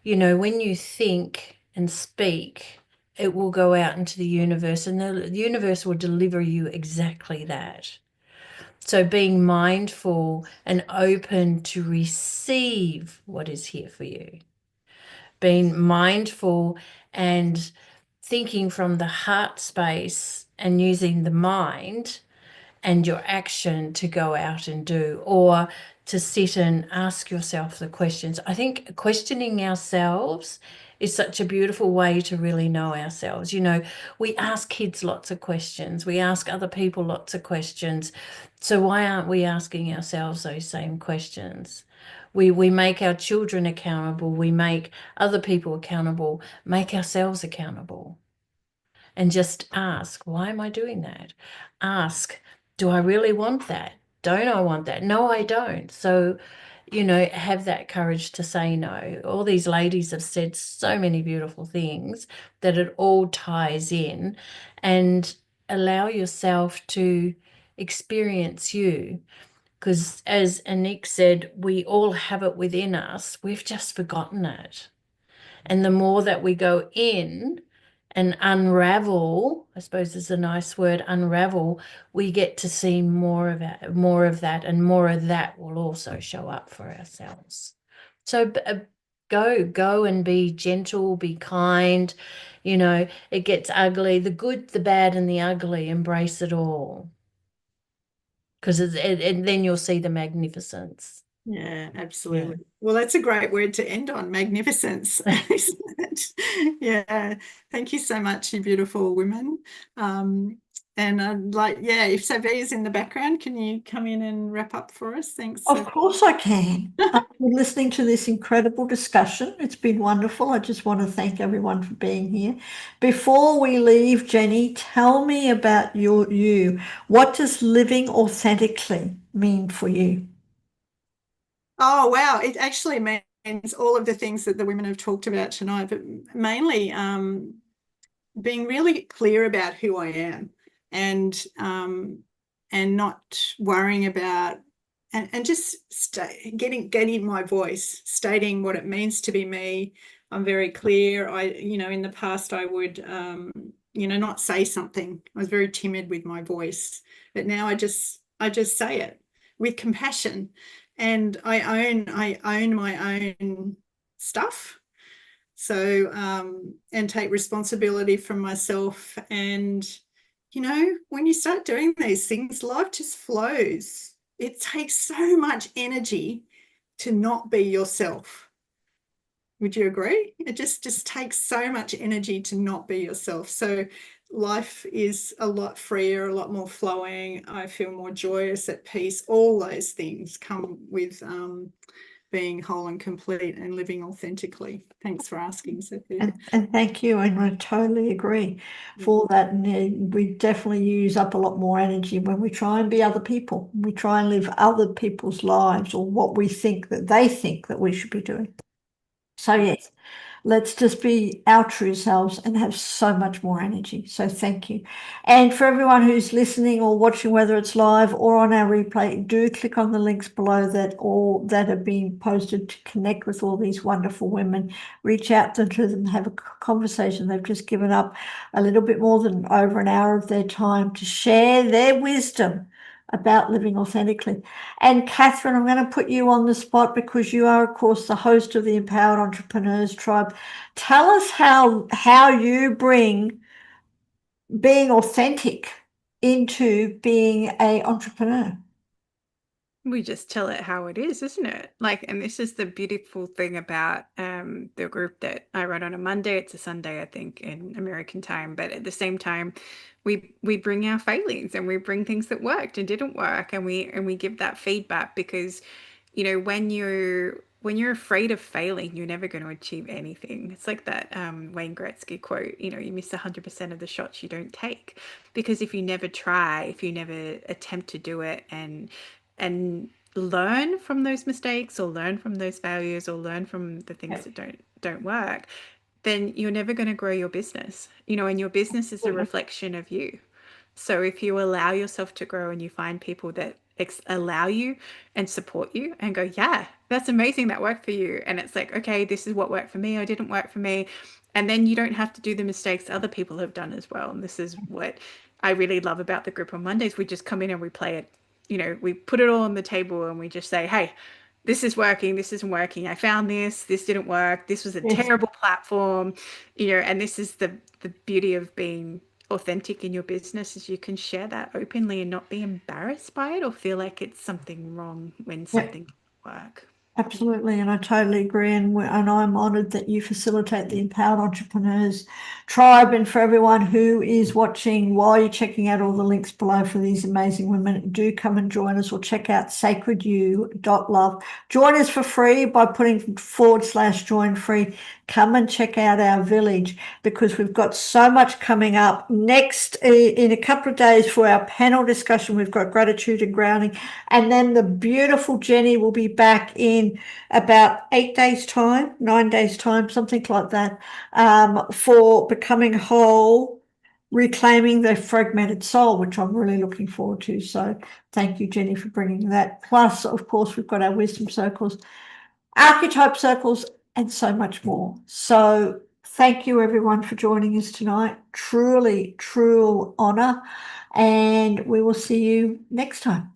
When you think and speak, it will go out into the universe, and the universe will deliver you exactly that. So being mindful and open to receive what is here for you. Being mindful and thinking from the heart space and using the mind, and your action to go out and do, or to sit and ask yourself the questions. I think questioning ourselves is such a beautiful way to really know ourselves. You know, we ask kids lots of questions. We ask other people lots of questions. So why aren't we asking ourselves those same questions? We make our children accountable. We make other people accountable, make ourselves accountable. And just ask, why am I doing that? Ask, do I really want that? Don't I want that? No, I don't. So, you know, have that courage to say no. All these ladies have said so many beautiful things that it all ties in, and allow yourself to experience you. Because as Anick said, we all have it within us. We've just forgotten it. And the more that we go in and unravel, I suppose is a nice word, unravel, we get to see more of it, more of that, and more of that will also show up for ourselves. So go and be gentle, be kind. You know, it gets ugly, the good, the bad, and the ugly. Embrace it all, because and then you'll see the magnificence. Yeah, absolutely. Well, that's a great word to end on, magnificence, isn't it? Yeah. Thank you so much, you beautiful women. And I'd like, yeah, if Savi is in the background, can you come in and wrap up for us? Thanks. Of course I can. I've been listening to this incredible discussion. It's been wonderful. I just want to thank everyone for being here. Before we leave, Jenny, tell me about you. What does living authentically mean for you? Oh, wow. It actually means all of the things that the women have talked about tonight, but mainly being really clear about who I am, and not worrying about, and just getting my voice, stating what it means to be me. I'm very clear. In the past I would not say something. I was very timid with my voice, but now I just say it with compassion, and I own my own stuff. So, and take responsibility from myself. And, when you start doing these things, life just flows. It takes so much energy to not be yourself. Would you agree? It just takes so much energy to not be yourself. So life is a lot freer, a lot more flowing. I feel more joyous, at peace. All those things come with being whole and complete and living authentically. Thanks for asking, Sophia. And thank you. And I totally agree for that. And we definitely use up a lot more energy when we try and be other people. We try and live other people's lives, or what we think that they think that we should be doing. So yes, let's just be our true selves and have so much more energy. So thank you. And for everyone who's listening or watching, whether it's live or on our replay, do click on the links below that have been posted to connect with all these wonderful women. Reach out to them, have a conversation. They've just given up a little bit more than over an hour of their time to share their wisdom about living authentically. And Catherine, I'm going to put you on the spot because you are, of course, the host of the Empowered Entrepreneurs Tribe. Tell us how you bring being authentic into being an entrepreneur. We just tell it how it is, isn't it? Like, and this is the beautiful thing about the group that I run on a Monday. It's a Sunday, I think, in American time. But at the same time, we bring our failings, and we bring things that worked and didn't work, and we give that feedback, because, when you're afraid of failing, you're never going to achieve anything. It's like that Wayne Gretzky quote, you miss 100% of the shots you don't take, because if you never try, if you never attempt to do it and learn from those mistakes, or learn from those failures, or learn from the things that don't work, then you're never going to grow your business, and your business is a reflection of you. So if you allow yourself to grow, and you find people that allow you and support you and go, yeah, that's amazing, that worked for you. And it's like, okay, this is what worked for me, or didn't work for me. And then you don't have to do the mistakes other people have done as well. And this is what I really love about the group on Mondays. We just come in and we play it. We put it all on the table, and we just say, hey, this is working, this isn't working. I found this didn't work. This was a terrible platform, and this is the beauty of being authentic in your business is you can share that openly and not be embarrassed by it or feel like it's something wrong when something doesn't work. Absolutely, and I totally agree. And I'm honoured that you facilitate the Empowered Entrepreneurs Tribe. And for everyone who is watching, while you're checking out all the links below for these amazing women, do come and join us or check out sacredyou.love. Join us for free by putting /join free. Come and check out our village, because we've got so much coming up. Next, in a couple of days for our panel discussion, we've got gratitude and grounding. And then the beautiful Jenny will be back in about 8 days time, 9 days time, something like that, for becoming whole, reclaiming the fragmented soul, which I'm really looking forward to. So thank you, Jenny, for bringing that. Plus, of course, we've got our wisdom circles, archetype circles, and so much more. So thank you, everyone, for joining us tonight. Truly, true honor. And we will see you next time.